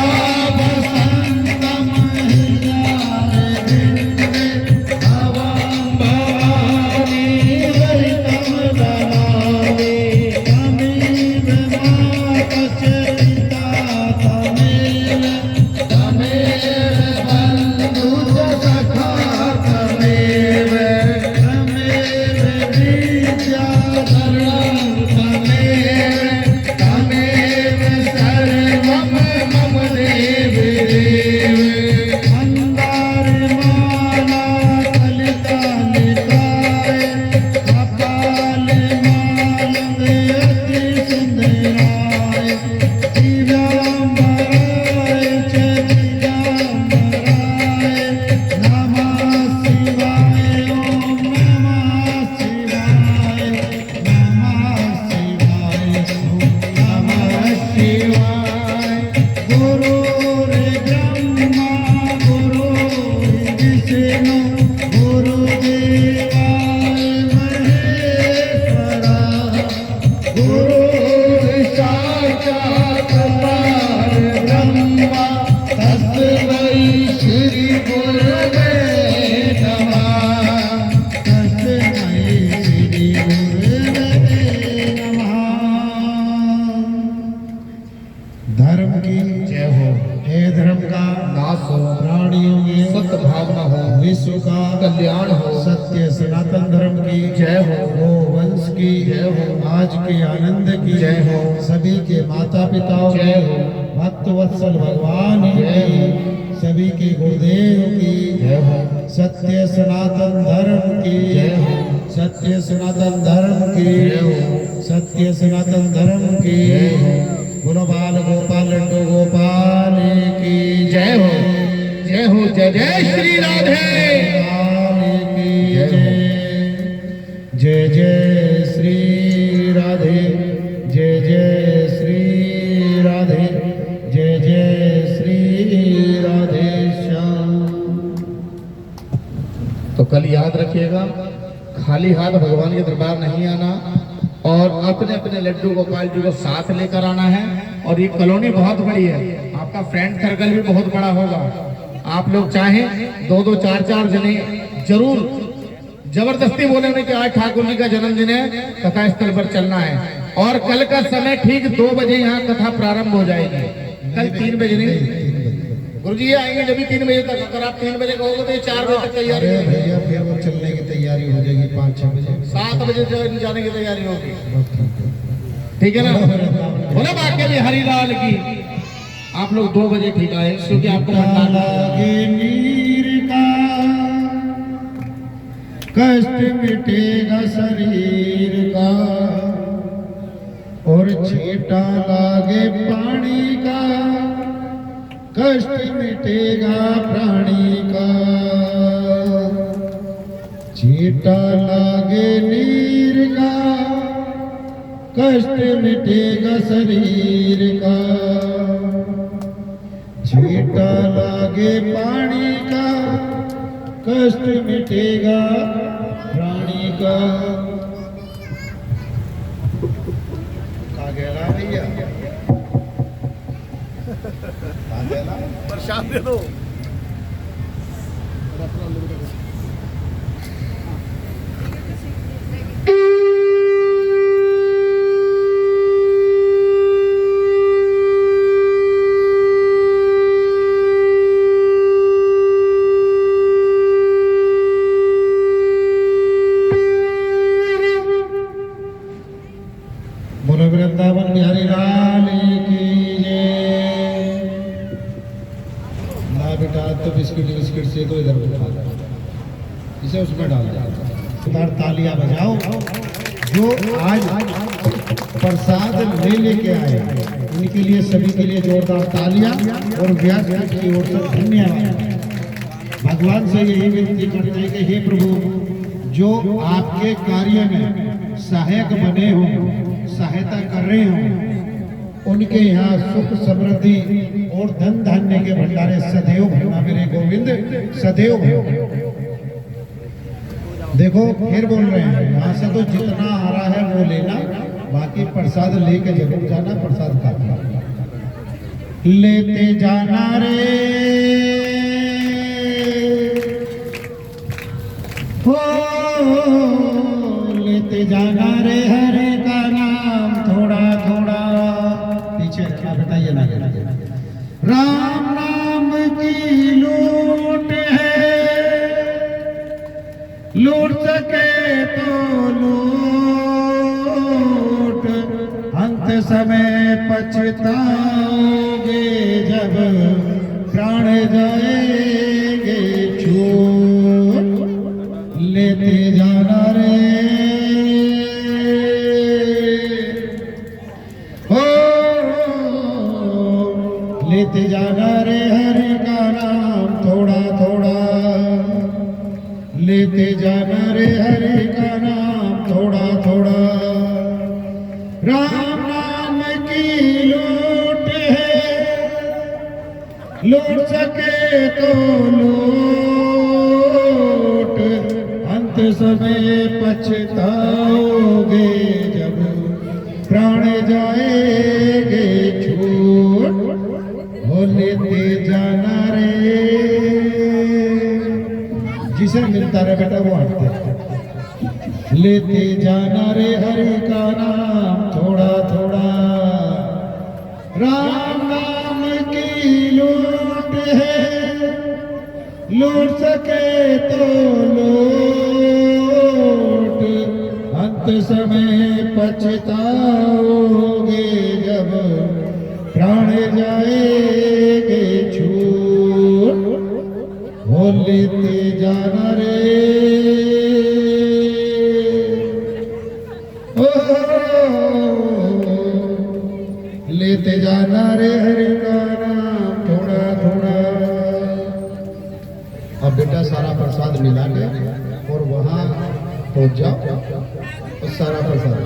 तमेव सर्वं मम देव देव, मंदार माला कलिता निकाय, कपाल मालंग अति सुंदराय, दिव्यांबराय चरितांबराय, नमः शिवाय ओम नमः शिवाय, नमः शिवाय ओम नमः शिवाय। गुरुर्ब्रह्मा गुरुर्विष्णु गुरुदेवाय महेश्वरा, साक्षात् परब्रह्म तस्मै श्री गुरवे नमः, तस्मै श्री गुरुवे नमः। धर्म की जय हो, हे धर्म का नाश हो, प्राणियों में सत्य भावना हो, विश्व का कल्याण हो, सत्य सनातन धर्म की जय हो, गो वंश की जय हो, आज के आनंद की जय हो, सभी के माता पिताओं जय हो, भक्त वत्सल भगवान जय की सभी के गुरुदेव की जय हो, सत्य सनातन धर्म की जय हो, सत्य सनातन धर्म की जय हो, सत्य सनातन धर्म की जय हो, बोलो बाल गोपाल लड्डू गोपाल की जय हो, जय हो, जय जय श्री राधे, जय जय श्री राधे, जय जय श्री राधे, जय जय श्री राधे श्याम। तो कल याद रखिएगा, खाली हाथ भगवान के दरबार नहीं आना और अपने अपने लड्डू गोपाल जी को साथ लेकर आना है। और ये कॉलोनी बहुत बड़ी है, आपका फ्रेंड सर्कल भी बहुत बड़ा होगा। आप लोग चाहें दो दो चार चार जने जरूर जबरदस्ती बोले उन्हें कि आज ठाकुर जी का जन्मदिन है, कथा स्थल पर चलना है। और कल का समय ठीक 2 बजे यहाँ कथा प्रारंभ हो जाएगी। कल 3 बजे नहीं, गुरुजी ये आएंगे जब भी 3 बजे तक, अगर आप 3 बजे कहोगे तो ये 4 बजे तक तैयारी अरे हो जाएगी। भैया फिर वो चलने की तैयारी हो जाएगी 5-6 बजे। 7 बजे जाने की तैयारी होगी, ठीक है ना। बोला बाकी बिहारी लाल की। आप लोग 2 बजे ठीक आए क्योंकि आपको मतदान लागे नीर का कष्ट मिटेगा शरीर का, और छींटा लागे पानी का कष्ट मिटेगा प्राणी का। छींटा लागे नीर का कष्ट मिटेगा शरीर का, छींटा लागे पानी का कष्ट मिटेगा प्राणी का। कहा गया भैया, कहा गया प्रसाद दे दो। बोलो वृंदावन बिहारी लाल की जय। ना बेटा तो बिस्किट बिस्किट से तो इधर उठा दो, इसे उसमें डाल दो। उधर तालियां बजाओ जो आज प्रसाद ले लेके आए, उनके लिए सभी के लिए जोरदार तालियां और व्यास की ओर से धन्यवाद। भगवान से यही विनती करते हैं कि हे प्रभु, जो आपके कार्य में सहायक बने हों, सहायता कर रहे हों, उनके यहाँ सुख समृद्धि और धन धान्य के भंडारे सदैव भरना मेरे गोविंद, सदैव भरना। देखो फिर बोल रहे हैं, यहाँ से तो जितना आ रहा है वो लेना, बाकी प्रसाद लेके जरूर जाना, प्रसाद खाना लेते जाना रे हो, लेते जाना रे हरे का नाम थोड़ा थोड़ा। पीछे रखना बेटा, ये ना गिरे। राम नाम की लूट है, लूट सके तो लूट, अंत समय पछताओगे जब प्राण जाएंगे छूट। लेते जाना रे हो, लेते जाना रे हरि का नाम थोड़ा थोड़ा, लेते जाना रे हरि का नाम थोड़ा थोड़ा। राम नाम की लूट है, लूट सके तो लूट, अंत समय पछताओगे जब प्राण जाएंगे छूट। हो लेते जाना रे, जिसे मिलता रहे बेटा वो हटते। लेते जाना रे हरि का नाम थोड़ा थोड़ा, राम नाम की लूट है, लूट सके तो लूट, अंत समय पछताओगे जब प्राण जाएंगे छूट। हो लेते जाना रे ओ, लेते जाना रे हरि का नाम थोड़ा थोड़ा। अब बेटा सारा प्रसाद मिला के और वहाँ पहुँच जाओ और सारा प्रसाद